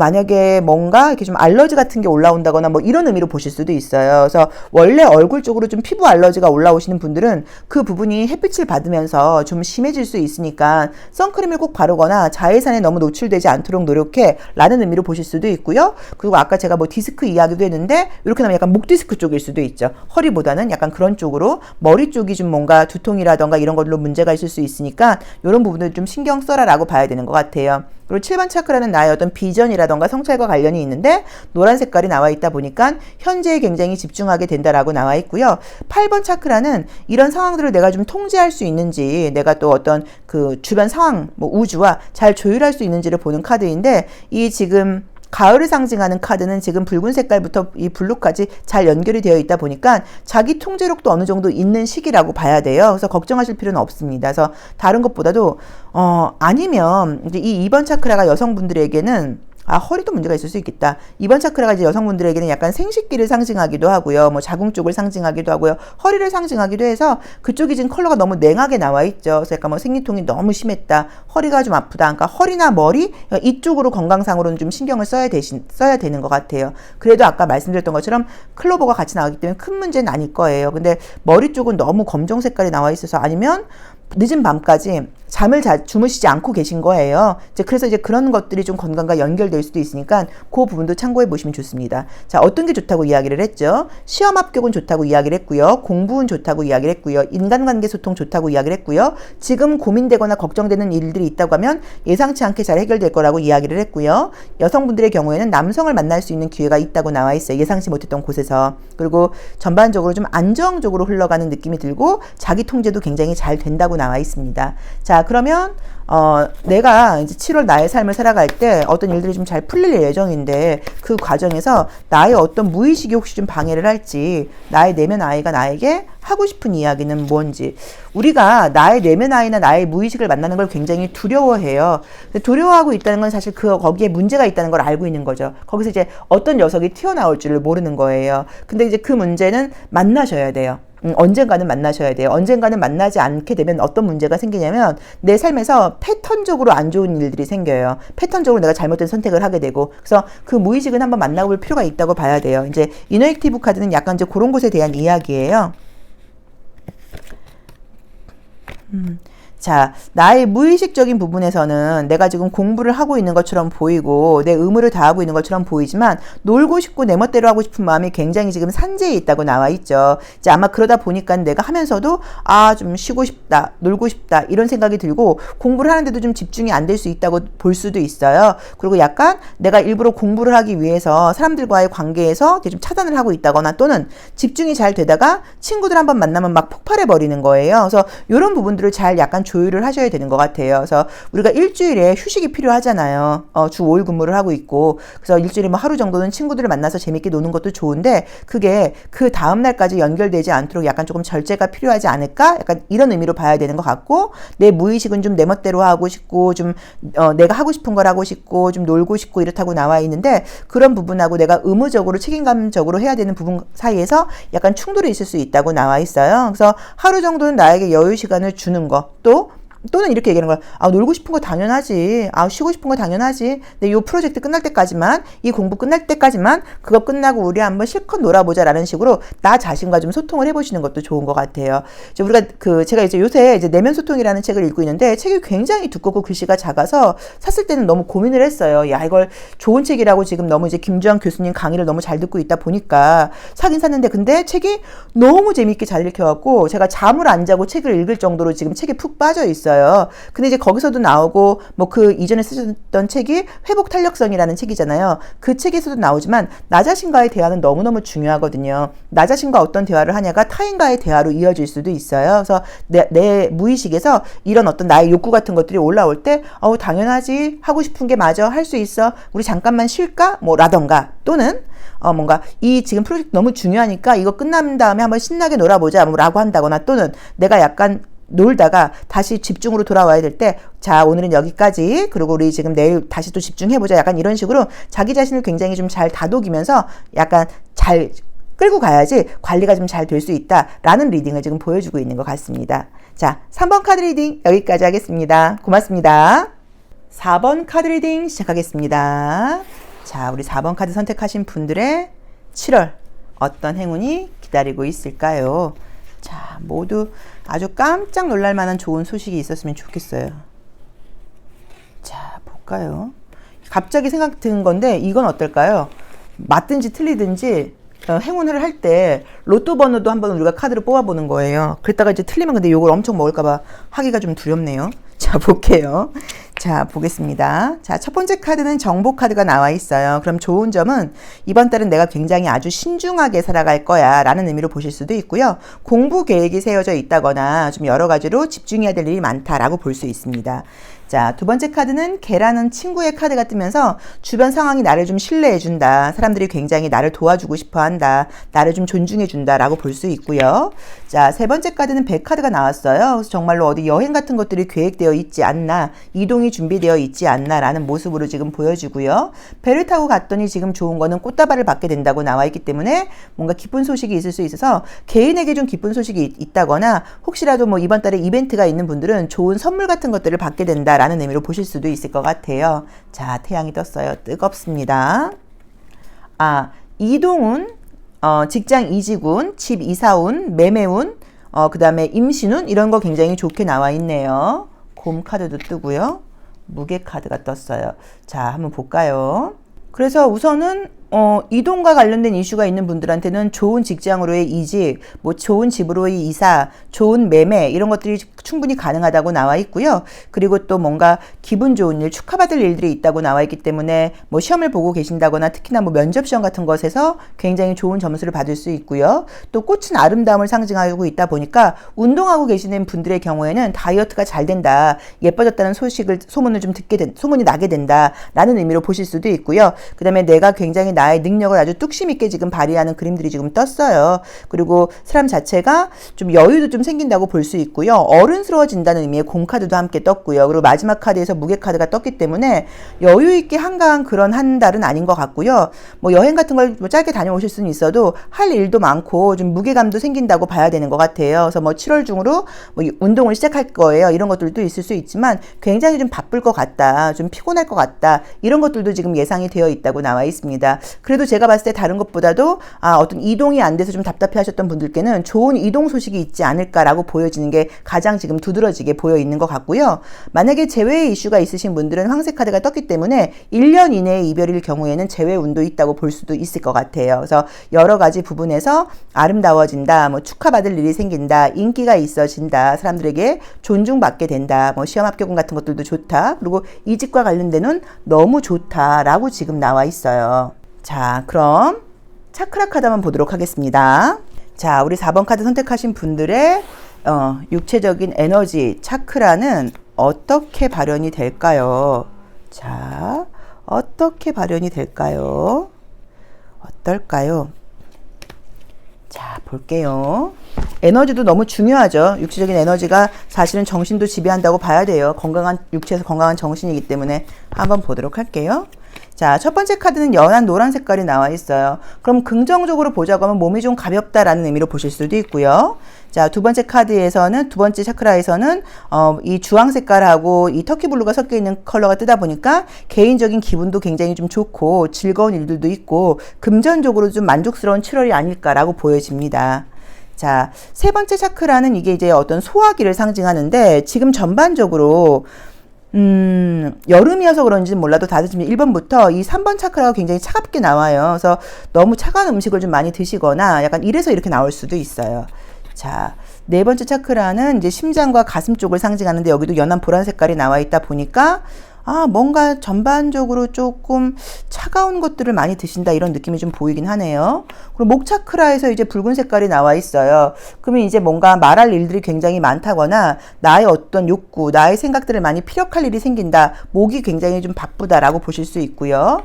만약에 뭔가 이렇게 좀 알러지 같은 게 올라온다거나 뭐 이런 의미로 보실 수도 있어요. 그래서 원래 얼굴 쪽으로 좀 피부 알러지가 올라오시는 분들은 그 부분이 햇빛을 받으면서 좀 심해질 수 있으니까 선크림을 꼭 바르거나 자외선에 너무 노출되지 않도록 노력해 라는 의미로 보실 수도 있고요. 그리고 아까 제가 뭐 디스크 이야기도 했는데 이렇게 나면 약간 목 디스크 쪽일 수도 있죠. 허리보다는 약간 그런 쪽으로 머리 쪽이 좀 뭔가 두통이라던가 이런 걸로 문제가 있을 수 있으니까 이런 부분을 좀 신경 써라 라고 봐야 되는 것 같아요. 그리고 7번 차크라는 나의 어떤 비전이라던가 성찰과 관련이 있는데 노란 색깔이 나와 있다 보니까 현재에 굉장히 집중하게 된다라고 나와 있고요. 8번 차크라는 이런 상황들을 내가 좀 통제할 수 있는지 내가 또 어떤 그 주변 상황, 뭐 우주와 잘 조율할 수 있는지를 보는 카드인데 이 지금 가을을 상징하는 카드는 지금 붉은 색깔부터 이 블루까지 잘 연결이 되어 있다 보니까 자기 통제력도 어느 정도 있는 시기라고 봐야 돼요. 그래서 걱정하실 필요는 없습니다. 그래서 다른 것보다도 아니면 이제 이 2번 차크라가 여성분들에게는 허리도 문제가 있을 수 있겠다. 2번 차크라가 이제 여성분들에게는 약간 생식기를 상징하기도 하고요. 뭐 자궁 쪽을 상징하기도 하고요. 허리를 상징하기도 해서 그쪽이 지금 컬러가 너무 냉하게 나와 있죠. 그래서 약간 뭐 생리통이 너무 심했다. 허리가 좀 아프다. 그러니까 허리나 머리 이쪽으로 건강상으로는 좀 신경을 써야 되는 것 같아요. 그래도 아까 말씀드렸던 것처럼 클로버가 같이 나오기 때문에 큰 문제는 아닐 거예요. 근데 머리 쪽은 너무 검정 색깔이 나와 있어서 아니면 늦은 밤까지 잠을 주무시지 않고 계신 거예요. 그래서 이제 그런 것들이 좀 건강과 연결될 수도 있으니까 그 부분도 참고해 보시면 좋습니다. 자, 어떤 게 좋다고 이야기를 했죠? 시험 합격은 좋다고 이야기를 했고요. 공부는 좋다고 이야기를 했고요. 인간관계 소통 좋다고 이야기를 했고요. 지금 고민되거나 걱정되는 일들이 있다고 하면 예상치 않게 잘 해결될 거라고 이야기를 했고요. 여성분들의 경우에는 남성을 만날 수 있는 기회가 있다고 나와 있어요. 예상치 못했던 곳에서. 그리고 전반적으로 좀 안정적으로 흘러가는 느낌이 들고 자기 통제도 굉장히 잘 된다고 나와 있습니다. 자, 그러면 내가 이제 7월 나의 삶을 살아갈 때 어떤 일들이 좀 잘 풀릴 예정인데 그 과정에서 나의 어떤 무의식이 혹시 좀 방해를 할지 나의 내면 아이가 나에게 하고 싶은 이야기는 뭔지 우리가 나의 내면 아이나 나의 무의식을 만나는 걸 굉장히 두려워해요. 두려워하고 있다는 건 사실 거기에 문제가 있다는 걸 알고 있는 거죠. 거기서 이제 어떤 녀석이 튀어나올 줄을 모르는 거예요. 근데 이제 그 문제는 만나셔야 돼요. 언젠가는 만나셔야 돼요. 언젠가는 만나지 않게 되면 어떤 문제가 생기냐면 내 삶에서 패턴적으로 안 좋은 일들이 생겨요. 패턴적으로 내가 잘못된 선택을 하게 되고 그래서 그 무의식은 한번 만나볼 필요가 있다고 봐야 돼요. 이제 이너액티브 카드는 약간 이제 그런 것에 대한 이야기예요. 자, 나의 무의식적인 부분에서는 내가 지금 공부를 하고 있는 것처럼 보이고 내 의무를 다하고 있는 것처럼 보이지만 놀고 싶고 내 멋대로 하고 싶은 마음이 굉장히 지금 산재에 있다고 나와 있죠. 이제 아마 그러다 보니까 내가 하면서도 좀 쉬고 싶다, 놀고 싶다 이런 생각이 들고 공부를 하는데도 좀 집중이 안 될 수 있다고 볼 수도 있어요. 그리고 약간 내가 일부러 공부를 하기 위해서 사람들과의 관계에서 좀 차단을 하고 있다거나 또는 집중이 잘 되다가 친구들 한번 만나면 막 폭발해 버리는 거예요. 그래서 이런 부분들을 잘 약간 조율을 하셔야 되는 것 같아요. 그래서 우리가 일주일에 휴식이 필요하잖아요. 주 5일 근무를 하고 있고 그래서 일주일에 뭐 하루 정도는 친구들을 만나서 재밌게 노는 것도 좋은데 그게 그 다음 날까지 연결되지 않도록 약간 조금 절제가 필요하지 않을까? 약간 이런 의미로 봐야 되는 것 같고 내 무의식은 좀 내 멋대로 하고 싶고 좀 내가 하고 싶은 걸 하고 싶고 좀 놀고 싶고 이렇다고 나와 있는데 그런 부분하고 내가 의무적으로 책임감적으로 해야 되는 부분 사이에서 약간 충돌이 있을 수 있다고 나와 있어요. 그래서 하루 정도는 나에게 여유 시간을 주는 거 또 또는 이렇게 얘기하는 거야. 아, 놀고 싶은 거 당연하지. 아, 쉬고 싶은 거 당연하지. 근데 이 프로젝트 끝날 때까지만, 이 공부 끝날 때까지만, 그거 끝나고 우리 한번 실컷 놀아보자라는 식으로 나 자신과 좀 소통을 해보시는 것도 좋은 것 같아요. 이제 우리가 제가 이제 요새 이제 내면 소통이라는 책을 읽고 있는데, 책이 굉장히 두껍고 글씨가 작아서 샀을 때는 너무 고민을 했어요. 야, 이걸 좋은 책이라고 지금 너무 이제 김주환 교수님 강의를 너무 잘 듣고 있다 보니까 사긴 샀는데, 근데 책이 너무 재미있게 잘 읽혀갖고 제가 잠을 안 자고 책을 읽을 정도로 지금 책에 푹 빠져 있어요. 근데 이제 거기서도 나오고 뭐 그 이전에 쓰셨던 책이 회복 탄력성이라는 책이잖아요. 그 책에서도 나오지만 나 자신과의 대화는 너무너무 중요하거든요. 나 자신과 어떤 대화를 하냐가 타인과의 대화로 이어질 수도 있어요. 그래서 내 무의식에서 이런 어떤 나의 욕구 같은 것들이 올라올 때 당연하지, 하고 싶은 게 맞아, 할 수 있어, 우리 잠깐만 쉴까? 뭐 라던가, 또는 뭔가 이 지금 프로젝트 너무 중요하니까 이거 끝난 다음에 한번 신나게 놀아보자 뭐 라고 한다거나, 또는 내가 약간 놀다가 다시 집중으로 돌아와야 될 때, 자, 오늘은 여기까지, 그리고 우리 지금 내일 다시 또 집중해보자, 약간 이런 식으로 자기 자신을 굉장히 좀 잘 다독이면서 약간 잘 끌고 가야지 관리가 좀 잘 될 수 있다라는 리딩을 지금 보여주고 있는 것 같습니다. 자, 3번 카드 리딩 여기까지 하겠습니다. 고맙습니다. 4번 카드 리딩 시작하겠습니다. 자, 우리 4번 카드 선택하신 분들의 7월 어떤 행운이 기다리고 있을까요? 자, 모두 아주 깜짝 놀랄 만한 좋은 소식이 있었으면 좋겠어요. 자, 볼까요? 갑자기 생각 든 건데 이건 어떨까요? 맞든지 틀리든지 행운을 할 때 로또 번호도 한번 우리가 카드를 뽑아보는 거예요. 그랬다가 이제 틀리면 근데 요걸 엄청 먹을까봐 하기가 좀 두렵네요. 자, 볼게요. 자, 보겠습니다. 자, 첫 번째 카드는 정보 카드가 나와 있어요. 그럼 좋은 점은 이번 달은 내가 굉장히 아주 신중하게 살아갈 거야 라는 의미로 보실 수도 있고요. 공부 계획이 세워져 있다거나 좀 여러 가지로 집중해야 될 일이 많다라고 볼 수 있습니다. 자, 두 번째 카드는 개라는 친구의 카드가 뜨면서 주변 상황이 나를 좀 신뢰해준다. 사람들이 굉장히 나를 도와주고 싶어 한다. 나를 좀 존중해준다 라고 볼 수 있고요. 자, 세 번째 카드는 배 카드가 나왔어요. 그래서 정말로 어디 여행 같은 것들이 계획되어 있지 않나, 이동이 준비되어 있지 않나 라는 모습으로 지금 보여주고요. 배를 타고 갔더니 지금 좋은 거는 꽃다발을 받게 된다고 나와 있기 때문에 뭔가 기쁜 소식이 있을 수 있어서 개인에게 좀 기쁜 소식이 있다거나, 혹시라도 뭐 이번 달에 이벤트가 있는 분들은 좋은 선물 같은 것들을 받게 된다 라는 의미로 보실 수도 있을 것 같아요. 자, 태양이 떴어요. 뜨겁습니다. 아, 이동운, 직장 이직운, 집 이사운, 매매운, 그 다음에 임신운, 이런 거 굉장히 좋게 나와 있네요. 곰 카드도 뜨고요. 무게 카드가 떴어요. 자, 한번 볼까요? 그래서 우선은 이동과 관련된 이슈가 있는 분들한테는 좋은 직장으로의 이직, 뭐 좋은 집으로의 이사, 좋은 매매, 이런 것들이 충분히 가능하다고 나와 있고요. 그리고 또 뭔가 기분 좋은 일, 축하받을 일들이 있다고 나와 있기 때문에 뭐 시험을 보고 계신다거나 특히나 뭐 면접 시험 같은 것에서 굉장히 좋은 점수를 받을 수 있고요. 또 꽃은 아름다움을 상징하고 있다 보니까 운동하고 계시는 분들의 경우에는 다이어트가 잘 된다, 예뻐졌다는 소문을 좀 소문이 나게 된다라는 의미로 보실 수도 있고요. 그 다음에 내가 굉장히 나의 능력을 아주 뚝심 있게 지금 발휘하는 그림들이 지금 떴어요. 그리고 사람 자체가 좀 여유도 좀 생긴다고 볼 수 있고요. 어른스러워진다는 의미의 공카드도 함께 떴고요. 그리고 마지막 카드에서 무게 카드가 떴기 때문에 여유 있게 한가한 그런 한 달은 아닌 것 같고요. 뭐 여행 같은 걸 뭐 짧게 다녀오실 수는 있어도 할 일도 많고 좀 무게감도 생긴다고 봐야 되는 것 같아요. 그래서 뭐 7월 중으로 뭐 운동을 시작할 거예요. 이런 것들도 있을 수 있지만 굉장히 좀 바쁠 것 같다, 좀 피곤할 것 같다, 이런 것들도 지금 예상이 되어 있다고 나와 있습니다. 그래도 제가 봤을 때 다른 것보다도 어떤 이동이 안 돼서 좀 답답해 하셨던 분들께는 좋은 이동 소식이 있지 않을까라고 보여지는 게 가장 지금 두드러지게 보여 있는 것 같고요. 만약에 재회의 이슈가 있으신 분들은 황색 카드가 떴기 때문에 1년 이내의 이별일 경우에는 재회 운도 있다고 볼 수도 있을 것 같아요. 그래서 여러 가지 부분에서 아름다워진다, 뭐 축하받을 일이 생긴다, 인기가 있어진다, 사람들에게 존중받게 된다, 뭐 시험 합격운 같은 것들도 좋다, 그리고 이직과 관련되는 너무 좋다라고 지금 나와 있어요. 자, 그럼 차크라 카드 한번 보도록 하겠습니다. 자, 우리 4번 카드 선택하신 분들의 육체적인 에너지 차크라는 어떻게 발현이 될까요? 자, 어떻게 발현이 될까요? 어떨까요? 자, 볼게요. 에너지도 너무 중요하죠. 육체적인 에너지가 사실은 정신도 지배한다고 봐야 돼요. 건강한 육체에서 건강한 정신이기 때문에 한번 보도록 할게요. 자, 첫 번째 카드는 연한 노란 색깔이 나와 있어요. 그럼 긍정적으로 보자고 하면 몸이 좀 가볍다라는 의미로 보실 수도 있고요. 자, 두 번째 카드에서는, 두 번째 차크라에서는, 이 주황 색깔하고 이 터키 블루가 섞여 있는 컬러가 뜨다 보니까 개인적인 기분도 굉장히 좀 좋고 즐거운 일들도 있고 금전적으로 좀 만족스러운 7월이 아닐까라고 보여집니다. 자, 세 번째 차크라는 이게 이제 어떤 소화기를 상징하는데 지금 전반적으로 여름이어서 그런지는 몰라도 다들 지금 1번부터 이 3번 차크라가 굉장히 차갑게 나와요. 그래서 너무 차가운 음식을 좀 많이 드시거나 약간 이래서 이렇게 나올 수도 있어요. 자, 네 번째 차크라는 이제 심장과 가슴 쪽을 상징하는데 여기도 연한 보라 색깔이 나와 있다 보니까 뭔가 전반적으로 조금 차가운 것들을 많이 드신다 이런 느낌이 좀 보이긴 하네요. 그리고 목 차크라에서 이제 붉은 색깔이 나와 있어요. 그러면 이제 뭔가 말할 일들이 굉장히 많다거나 나의 어떤 욕구, 나의 생각들을 많이 피력할 일이 생긴다. 목이 굉장히 좀 바쁘다라고 보실 수 있고요.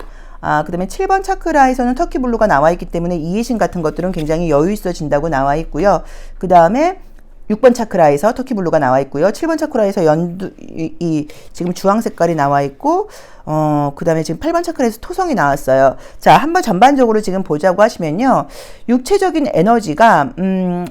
그 다음에 7번 차크라에서는 터키 블루가 나와 있기 때문에 이해심 같은 것들은 굉장히 여유 있어진다고 나와 있고요. 그 다음에 6번 차크라에서 터키 블루가 나와 있고요. 7번 차크라에서 지금 주황 색깔이 나와 있고, 그 다음에 지금 8번 차크라에서 토성이 나왔어요. 자, 한번 전반적으로 지금 보자고 하시면요. 육체적인 에너지가,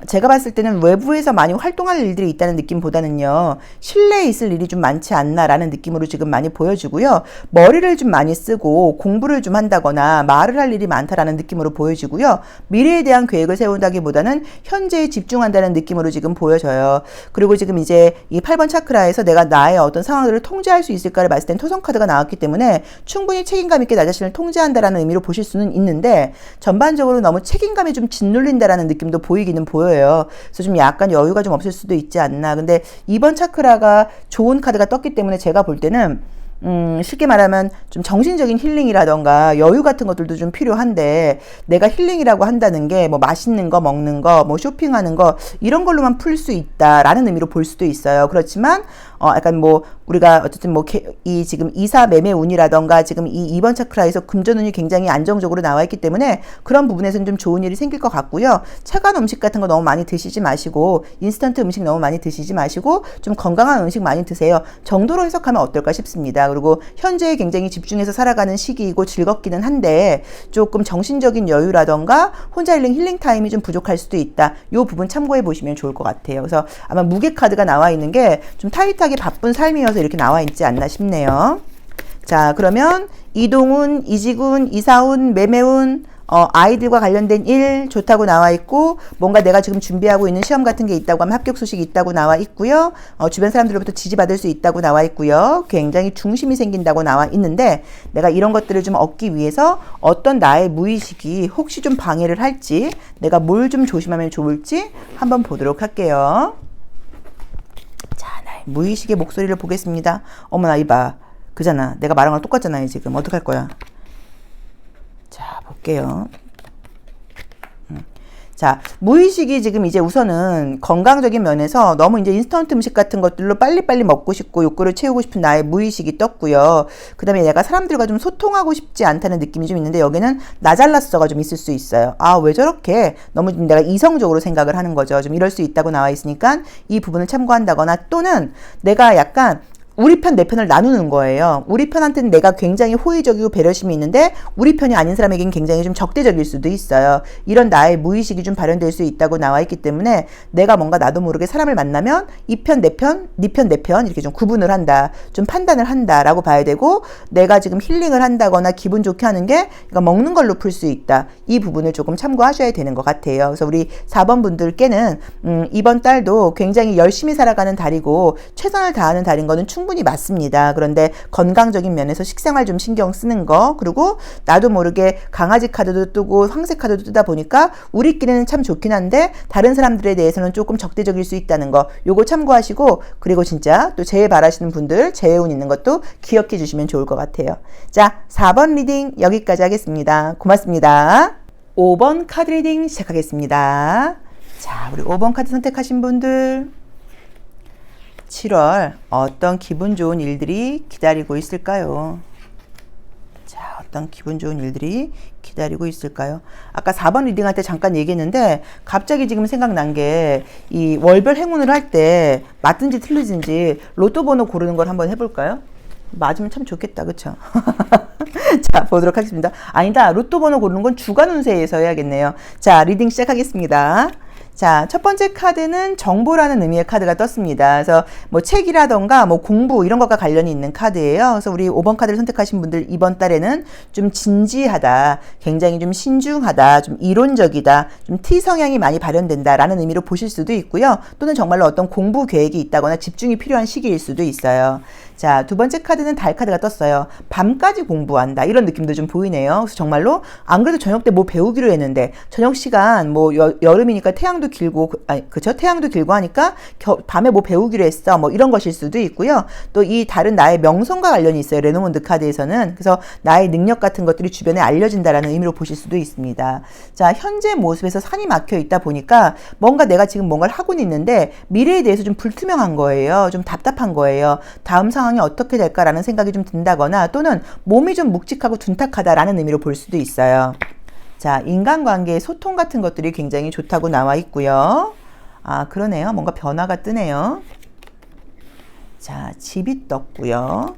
제가 봤을 때는 외부에서 많이 활동할 일들이 있다는 느낌보다는요. 실내에 있을 일이 좀 많지 않나라는 느낌으로 지금 많이 보여지고요. 머리를 좀 많이 쓰고 공부를 좀 한다거나 말을 할 일이 많다라는 느낌으로 보여지고요. 미래에 대한 계획을 세운다기보다는 현재에 집중한다는 느낌으로 지금 보여져요. 그리고 지금 이제 이 8번 차크라에서 내가 나의 어떤 상황들을 통제할 수 있을까를 봤을 땐 토성 카드가 나왔기 때문에 충분히 책임감 있게 나 자신을 통제한다라는 의미로 보실 수는 있는데 전반적으로 너무 책임감이 좀 짓눌린다라는 느낌도 보이기는 보여요. 그래서 좀 약간 여유가 좀 없을 수도 있지 않나. 근데 2번 차크라가 좋은 카드가 떴기 때문에 제가 볼 때는 쉽게 말하면 좀 정신적인 힐링이라던가 여유 같은 것들도 좀 필요한데 내가 힐링이라고 한다는 게 뭐 맛있는 거 먹는 거 뭐 쇼핑하는 거 이런 걸로만 풀 수 있다라는 의미로 볼 수도 있어요. 그렇지만 약간 뭐 우리가 어쨌든 뭐 이 지금 이사 매매 운이라던가 지금 이 2번 차크라에서 금전운이 굉장히 안정적으로 나와 있기 때문에 그런 부분에서는 좀 좋은 일이 생길 것 같고요. 차가운 음식 같은 거 너무 많이 드시지 마시고 인스턴트 음식 너무 많이 드시지 마시고 좀 건강한 음식 많이 드세요. 정도로 해석하면 어떨까 싶습니다. 그리고 현재에 굉장히 집중해서 살아가는 시기이고 즐겁기는 한데 조금 정신적인 여유라던가 혼자 힐링 타임이 좀 부족할 수도 있다. 이 부분 참고해 보시면 좋을 것 같아요. 그래서 아마 무게 카드가 나와 있는 게 좀 타이트하게 바쁜 삶이어서 이렇게 나와 있지 않나 싶네요. 자, 그러면 이동운, 이직운, 이사운, 매매운, 아이들과 관련된 일 좋다고 나와 있고 뭔가 내가 지금 준비하고 있는 시험 같은 게 있다고 하면 합격 소식이 있다고 나와 있고요. 주변 사람들로부터 지지받을 수 있다고 나와 있고요. 굉장히 중심이 생긴다고 나와 있는데 내가 이런 것들을 좀 얻기 위해서 어떤 나의 무의식이 혹시 좀 방해를 할지 내가 뭘 좀 조심하면 좋을지 한번 보도록 할게요. 자, 나의 무의식의 목소리를 보겠습니다. 어머나 이봐. 그잖아. 내가 말한 거랑 똑같잖아요. 지금 어떡할 거야. 자, 볼게요. 자, 무의식이 지금 이제 우선은 건강적인 면에서 너무 이제 인스턴트 음식 같은 것들로 빨리빨리 먹고 싶고 욕구를 채우고 싶은 나의 무의식이 떴고요. 그 다음에 내가 사람들과 좀 소통하고 싶지 않다는 느낌이 좀 있는데 여기는 나 잘났어가 좀 있을 수 있어요. 왜 저렇게 너무 내가 이성적으로 생각을 하는 거죠. 좀 이럴 수 있다고 나와 있으니까 이 부분을 참고한다거나 또는 내가 약간 우리 편, 내 편을 나누는 거예요. 우리 편한테는 내가 굉장히 호의적이고 배려심이 있는데 우리 편이 아닌 사람에게는 굉장히 좀 적대적일 수도 있어요. 이런 나의 무의식이 좀 발현될 수 있다고 나와 있기 때문에 내가 뭔가 나도 모르게 사람을 만나면 이 편, 내 편, 네 편, 내 편 이렇게 좀 구분을 한다. 좀 판단을 한다라고 봐야 되고 내가 지금 힐링을 한다거나 기분 좋게 하는 게 먹는 걸로 풀 수 있다. 이 부분을 조금 참고하셔야 되는 것 같아요. 그래서 우리 4번 분들께는 이번 달도 굉장히 열심히 살아가는 달이고 최선을 다하는 달인 거는 충분히 맞습니다. 그런데 건강적인 면에서 식생활 좀 신경 쓰는 거 그리고 나도 모르게 강아지 카드도 뜨고 황새 카드도 뜨다 보니까 우리끼리는 참 좋긴 한데 다른 사람들에 대해서는 조금 적대적일 수 있다는 거 요거 참고하시고 그리고 진짜 또 재해 바라시는 분들 재해운 있는 것도 기억해 주시면 좋을 것 같아요. 자, 4번 리딩 여기까지 하겠습니다. 고맙습니다. 5번 카드 리딩 시작하겠습니다. 자, 우리 5번 카드 선택하신 분들 7월 어떤 기분 좋은 일들이 기다리고 있을까요? 자, 어떤 기분 좋은 일들이 기다리고 있을까요? 아까 4번 리딩할 때 잠깐 얘기했는데 갑자기 지금 생각난 게 이 월별 행운을 할 때 맞든지 틀리든지 로또 번호 고르는 걸 한번 해볼까요? 맞으면 참 좋겠다. 그쵸? 자, 보도록 하겠습니다. 아니다. 로또 번호 고르는 건 주간 운세에서 해야겠네요. 자, 리딩 시작하겠습니다. 자, 첫 번째 카드는 정보라는 의미의 카드가 떴습니다. 그래서 뭐 책이라던가 뭐 공부 이런 것과 관련이 있는 카드예요. 그래서 우리 5번 카드를 선택하신 분들 이번 달에는 좀 진지하다, 굉장히 좀 신중하다, 좀 이론적이다, 좀 T 성향이 많이 발현된다라는 의미로 보실 수도 있고요. 또는 정말로 어떤 공부 계획이 있다거나 집중이 필요한 시기일 수도 있어요. 자, 두 번째 카드는 달 카드가 떴어요. 밤까지 공부한다. 이런 느낌도 좀 보이네요. 그래서 정말로 안 그래도 저녁 때 뭐 배우기로 했는데 저녁 시간 뭐 여름이니까 태양도 길고 그쵸? 태양도 길고 하니까 밤에 뭐 배우기로 했어. 뭐 이런 것일 수도 있고요. 또 이 달은 나의 명성과 관련이 있어요. 레노몬드 카드에서는. 그래서 나의 능력 같은 것들이 주변에 알려진다라는 의미로 보실 수도 있습니다. 자, 현재 모습에서 산이 막혀 있다 보니까 뭔가 내가 지금 뭔가를 하고는 있는데 미래에 대해서 좀 불투명한 거예요. 좀 답답한 거예요. 다음 상황이 어떻게 될까라는 생각이 좀 든다거나 또는 몸이 좀 묵직하고 둔탁하다라는 의미로 볼 수도 있어요. 자, 인간관계의 소통 같은 것들이 굉장히 좋다고 나와 있고요. 아, 그러네요. 뭔가 변화가 뜨네요. 자, 집이 떴고요.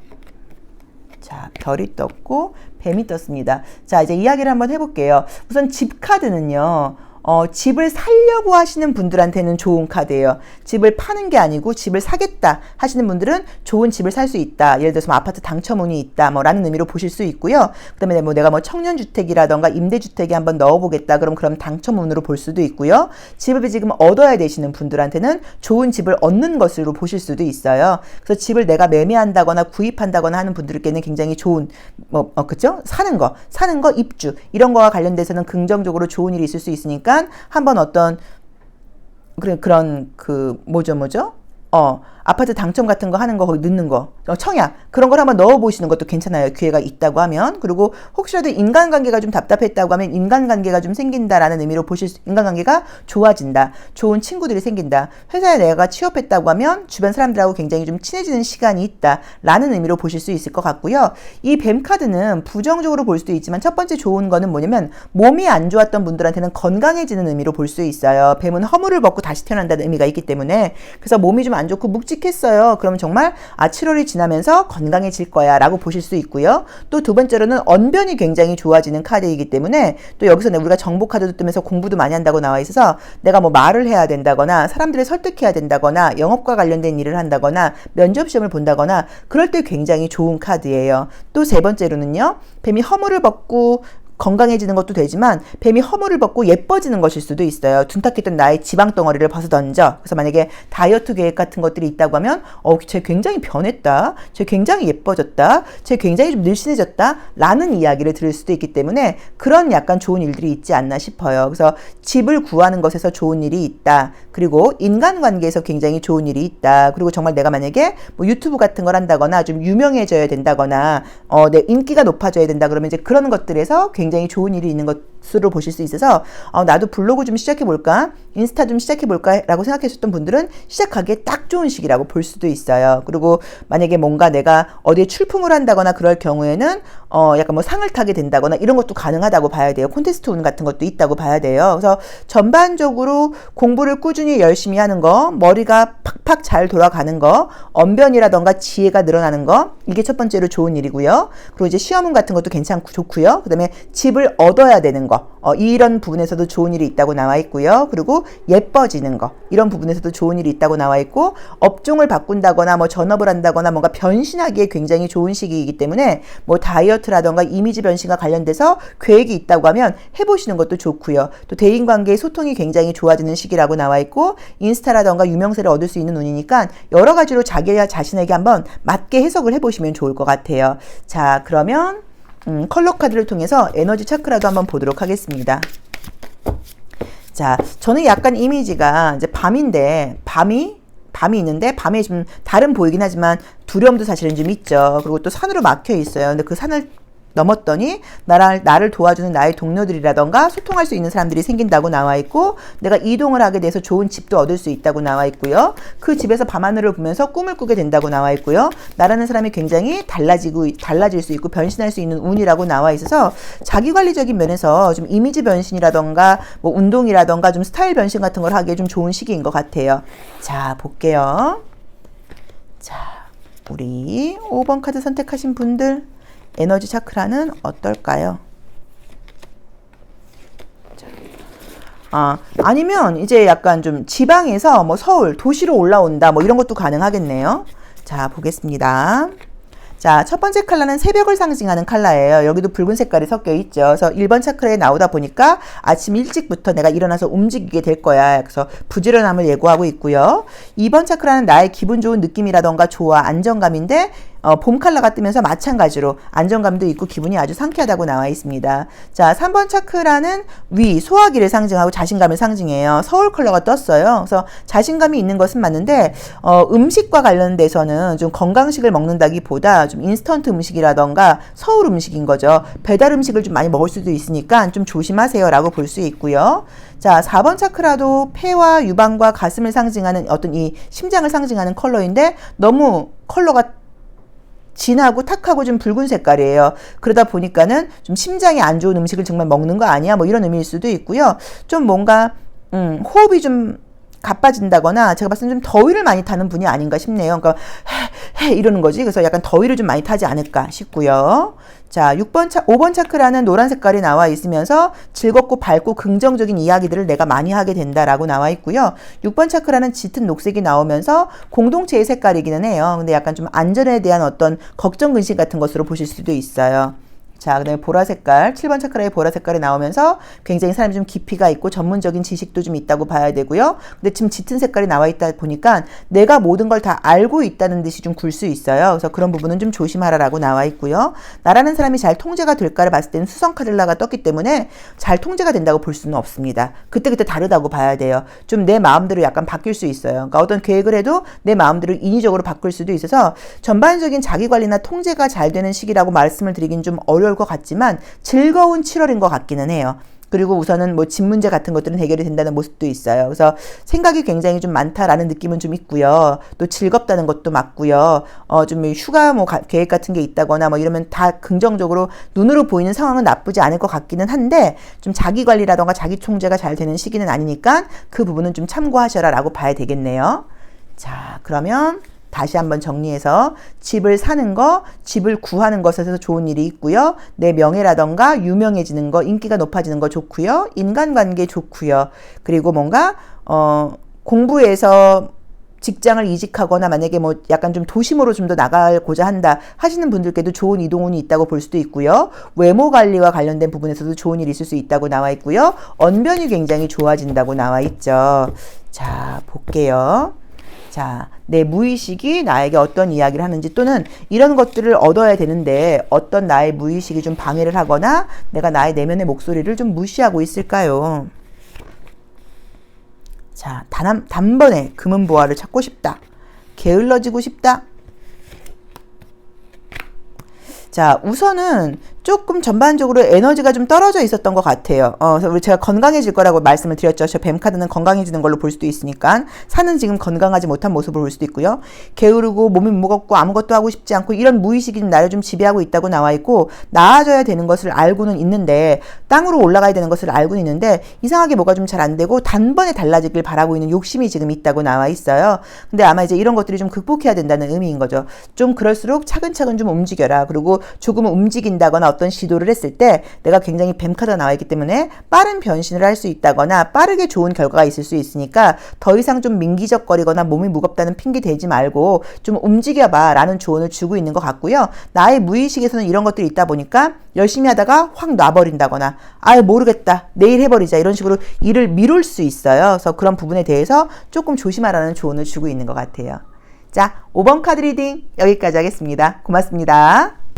자, 별이 떴고 뱀이 떴습니다. 자, 이제 이야기를 한번 해볼게요. 우선 집 카드는요. 집을 살려고 하시는 분들한테는 좋은 카드예요. 집을 파는 게 아니고 집을 사겠다 하시는 분들은 좋은 집을 살 수 있다. 예를 들어서 뭐 아파트 당첨운이 있다. 뭐 라는 의미로 보실 수 있고요. 그 다음에 뭐 내가 뭐 청년주택이라던가 임대주택에 한번 넣어보겠다. 그럼 당첨운으로 볼 수도 있고요. 집을 지금 얻어야 되시는 분들한테는 좋은 집을 얻는 것으로 보실 수도 있어요. 그래서 집을 내가 매매한다거나 구입한다거나 하는 분들께는 굉장히 좋은 그쵸? 사는 거, 입주 이런 거와 관련돼서는 긍정적으로 좋은 일이 있을 수 있으니까 한번 어떤 그런 뭐죠? 아파트 당첨 같은 거 하는 거 거기 넣는 거 청약 그런 걸 한번 넣어보시는 것도 괜찮아요. 기회가 있다고 하면. 그리고 혹시라도 인간관계가 좀 답답했다고 하면 인간관계가 좀 생긴다라는 의미로 보실 수 인간관계가 좋아진다. 좋은 친구들이 생긴다. 회사에 내가 취업했다고 하면 주변 사람들하고 굉장히 좀 친해지는 시간이 있다라는 의미로 보실 수 있을 것 같고요. 이 뱀 카드는 부정적으로 볼 수도 있지만 첫 번째 좋은 거는 뭐냐면 몸이 안 좋았던 분들한테는 건강해지는 의미로 볼 수 있어요. 뱀은 허물을 벗고 다시 태어난다는 의미가 있기 때문에 그래서 몸이 좀 안 좋고 묵직했어요. 그러면 정말 7월이 지나면서 건강해질 거야 라고 보실 수 있고요. 또 두 번째로는 언변이 굉장히 좋아지는 카드이기 때문에 또 여기서 우리가 정보 카드도 뜨면서 공부도 많이 한다고 나와 있어서 내가 뭐 말을 해야 된다거나 사람들을 설득해야 된다거나 영업과 관련된 일을 한다거나 면접 시험을 본다거나 그럴 때 굉장히 좋은 카드예요. 또 세 번째로는요. 뱀이 허물을 벗고 건강해지는 것도 되지만 뱀이 허물을 벗고 예뻐지는 것일 수도 있어요. 둔탁했던 나의 지방 덩어리를 벗어던져. 그래서 만약에 다이어트 계획 같은 것들이 있다고 하면 쟤 굉장히 변했다. 쟤 굉장히 예뻐졌다. 쟤 굉장히 좀 늘씬해졌다. 라는 이야기를 들을 수도 있기 때문에 그런 약간 좋은 일들이 있지 않나 싶어요. 그래서 집을 구하는 것에서 좋은 일이 있다. 그리고 인간관계에서 굉장히 좋은 일이 있다. 그리고 정말 내가 만약에 뭐 유튜브 같은 걸 한다거나 좀 유명해져야 된다거나 내 인기가 높아져야 된다 그러면 이제 그런 것들에서 굉장히 좋은 일이 있는 것으로 보실 수 있어서 나도 블로그 좀 시작해볼까? 인스타 좀 시작해볼까? 라고 생각하셨던 분들은 시작하기에 딱 좋은 시기라고 볼 수도 있어요. 그리고 만약에 뭔가 내가 어디에 출품을 한다거나 그럴 경우에는 약간 뭐 상을 타게 된다거나 이런 것도 가능하다고 봐야 돼요. 콘테스트 운 같은 것도 있다고 봐야 돼요. 그래서 전반적으로 공부를 꾸준히 열심히 하는 거, 머리가 팍팍 잘 돌아가는 거, 언변이라던가 지혜가 늘어나는 거, 이게 첫 번째로 좋은 일이고요. 그리고 이제 시험운 같은 것도 괜찮고 좋고요. 그 다음에 집을 얻어야 되는 거, 이런 부분에서도 좋은 일이 있다고 나와 있고요. 그리고 예뻐지는 거, 이런 부분에서도 좋은 일이 있다고 나와 있고, 업종을 바꾼다거나 뭐 전업을 한다거나 뭔가 변신하기에 굉장히 좋은 시기이기 때문에 뭐 다이어트라던가 이미지 변신과 관련돼서 계획이 있다고 하면 해보시는 것도 좋고요. 또 대인관계의 소통이 굉장히 좋아지는 시기라고 나와 있고, 인스타라던가 유명세를 얻을 수 있는 운이니까 여러 가지로 자기 자신에게 한번 맞게 해석을 해보시면 좋을 것 같아요. 자, 그러면 컬러 카드를 통해서 에너지 차크라도 한번 보도록 하겠습니다. 자, 저는 약간 이미지가 이제 밤인데 밤이 있는데 밤에 좀 달은 보이긴 하지만 두려움도 사실은 좀 있죠. 그리고 또 산으로 막혀 있어요. 근데 그 산을 넘었더니 나를 도와주는 나의 동료들이라던가 소통할 수 있는 사람들이 생긴다고 나와 있고, 내가 이동을 하게 돼서 좋은 집도 얻을 수 있다고 나와 있고요. 그 집에서 밤하늘을 보면서 꿈을 꾸게 된다고 나와 있고요. 나라는 사람이 굉장히 달라질 수 있고 변신할 수 있는 운이라고 나와 있어서 자기관리적인 면에서 좀 이미지 변신이라던가 뭐 운동이라던가 좀 스타일 변신 같은 걸 하기에 좀 좋은 시기인 것 같아요. 자, 볼게요. 자, 우리 5번 카드 선택하신 분들 에너지 차크라는 어떨까요? 아니면 이제 약간 좀 지방에서 뭐 서울, 도시로 올라온다 뭐 이런 것도 가능하겠네요. 자, 보겠습니다. 자, 첫 번째 컬러는 새벽을 상징하는 컬러예요. 여기도 붉은 색깔이 섞여 있죠. 그래서 1번 차크라에 나오다 보니까 아침 일찍부터 내가 일어나서 움직이게 될 거야. 그래서 부지런함을 예고하고 있고요. 2번 차크라는 나의 기분 좋은 느낌이라던가 좋아, 안정감인데 봄 컬러가 뜨면서 마찬가지로 안정감도 있고 기분이 아주 상쾌하다고 나와 있습니다. 자, 3번 차크라는 위, 소화기를 상징하고 자신감을 상징해요. 서울 컬러가 떴어요. 그래서 자신감이 있는 것은 맞는데 음식과 관련돼서는 좀 건강식을 먹는다기보다 좀 인스턴트 음식이라던가 서울 음식인 거죠. 배달 음식을 좀 많이 먹을 수도 있으니까 좀 조심하세요 라고 볼 수 있고요. 자, 4번 차크라도 폐와 유방과 가슴을 상징하는 어떤 이 심장을 상징하는 컬러인데 너무 컬러가 진하고 탁하고 좀 붉은 색깔이에요. 그러다 보니까는 좀 심장이 안 좋은 음식을 정말 먹는 거 아니야? 뭐 이런 의미일 수도 있고요. 좀 뭔가 호흡이 좀 가빠진다거나 제가 봤을 때 좀 더위를 많이 타는 분이 아닌가 싶네요. 그러니까 헤 이러는 거지. 그래서 약간 더위를 좀 많이 타지 않을까 싶고요. 자, 5번 차크라는 노란 색깔이 나와 있으면서 즐겁고 밝고 긍정적인 이야기들을 내가 많이 하게 된다라고 나와 있고요. 6번 차크라는 짙은 녹색이 나오면서 공동체의 색깔이기는 해요. 근데 약간 좀 안전에 대한 어떤 걱정 근심 같은 것으로 보실 수도 있어요. 자, 그 다음에 보라 색깔, 7번 차크라의 보라 색깔이 나오면서 굉장히 사람이 좀 깊이가 있고 전문적인 지식도 좀 있다고 봐야 되고요. 근데 지금 짙은 색깔이 나와 있다 보니까 내가 모든 걸 다 알고 있다는 듯이 좀 굴 수 있어요. 그래서 그런 부분은 좀 조심하라라고 나와 있고요. 나라는 사람이 잘 통제가 될까를 봤을 때는 수성 카딜라가 떴기 때문에 잘 통제가 된다고 볼 수는 없습니다. 그때그때 다르다고 봐야 돼요. 좀 내 마음대로 약간 바뀔 수 있어요. 그러니까 어떤 계획을 해도 내 마음대로 인위적으로 바꿀 수도 있어서 전반적인 자기관리나 통제가 잘 되는 시기라고 말씀을 드리긴 좀 어려울 것 같지만 즐거운 7월인 것 같기는 해요. 그리고 우선은 뭐 집 문제 같은 것들은 해결이 된다는 모습도 있어요. 그래서 생각이 굉장히 좀 많다라는 느낌은 좀 있고요. 또 즐겁다는 것도 맞고요. 좀 휴가 뭐 계획 같은 게 있다거나 뭐 이러면 다 긍정적으로 눈으로 보이는 상황은 나쁘지 않을 것 같기는 한데 좀 자기 관리라던가 자기 통제가 잘 되는 시기는 아니니까 그 부분은 좀 참고하셔라라고 봐야 되겠네요. 자, 그러면 다시 한번 정리해서 집을 사는 거, 집을 구하는 것에서 좋은 일이 있고요. 내 명예라던가 유명해지는 거, 인기가 높아지는 거 좋고요. 인간관계 좋고요. 그리고 뭔가 공부해서 직장을 이직하거나 만약에 뭐 약간 좀 도심으로 좀 더 나가고자 한다 하시는 분들께도 좋은 이동운이 있다고 볼 수도 있고요. 외모 관리와 관련된 부분에서도 좋은 일이 있을 수 있다고 나와 있고요. 언변이 굉장히 좋아진다고 나와 있죠. 자, 볼게요. 자, 내 무의식이 나에게 어떤 이야기를 하는지 또는 이런 것들을 얻어야 되는데 어떤 나의 무의식이 좀 방해를 하거나 내가 나의 내면의 목소리를 좀 무시하고 있을까요? 자, 단번에 금은보화를 찾고 싶다. 게을러지고 싶다. 자, 우선은 조금 전반적으로 에너지가 좀 떨어져 있었던 것 같아요. 그래서 제가 건강해질 거라고 말씀을 드렸죠. 저 뱀 카드는 건강해지는 걸로 볼 수도 있으니까 사는 지금 건강하지 못한 모습을 볼 수도 있고요. 게으르고 몸이 무겁고 아무것도 하고 싶지 않고 이런 무의식이 나를 좀 지배하고 있다고 나와 있고 나아져야 되는 것을 알고는 있는데 땅으로 올라가야 되는 것을 알고는 있는데 이상하게 뭐가 좀 잘 안 되고 단번에 달라지길 바라고 있는 욕심이 지금 있다고 나와 있어요. 근데 아마 이제 이런 것들이 좀 극복해야 된다는 의미인 거죠. 좀 그럴수록 차근차근 좀 움직여라. 그리고 조금 움직인다거나 어떤 시도를 했을 때 내가 굉장히 뱀카드가 나와 있기 때문에 빠른 변신을 할 수 있다거나 빠르게 좋은 결과가 있을 수 있으니까 더 이상 좀 민기적거리거나 몸이 무겁다는 핑계 대지 말고 좀 움직여봐 라는 조언을 주고 있는 것 같고요. 나의 무의식에서는 이런 것들이 있다 보니까 열심히 하다가 확 놔버린다거나 아유 모르겠다 내일 해버리자 이런 식으로 일을 미룰 수 있어요. 그래서 그런 부분에 대해서 조금 조심하라는 조언을 주고 있는 것 같아요. 자, 5번 카드 리딩 여기까지 하겠습니다. 고맙습니다.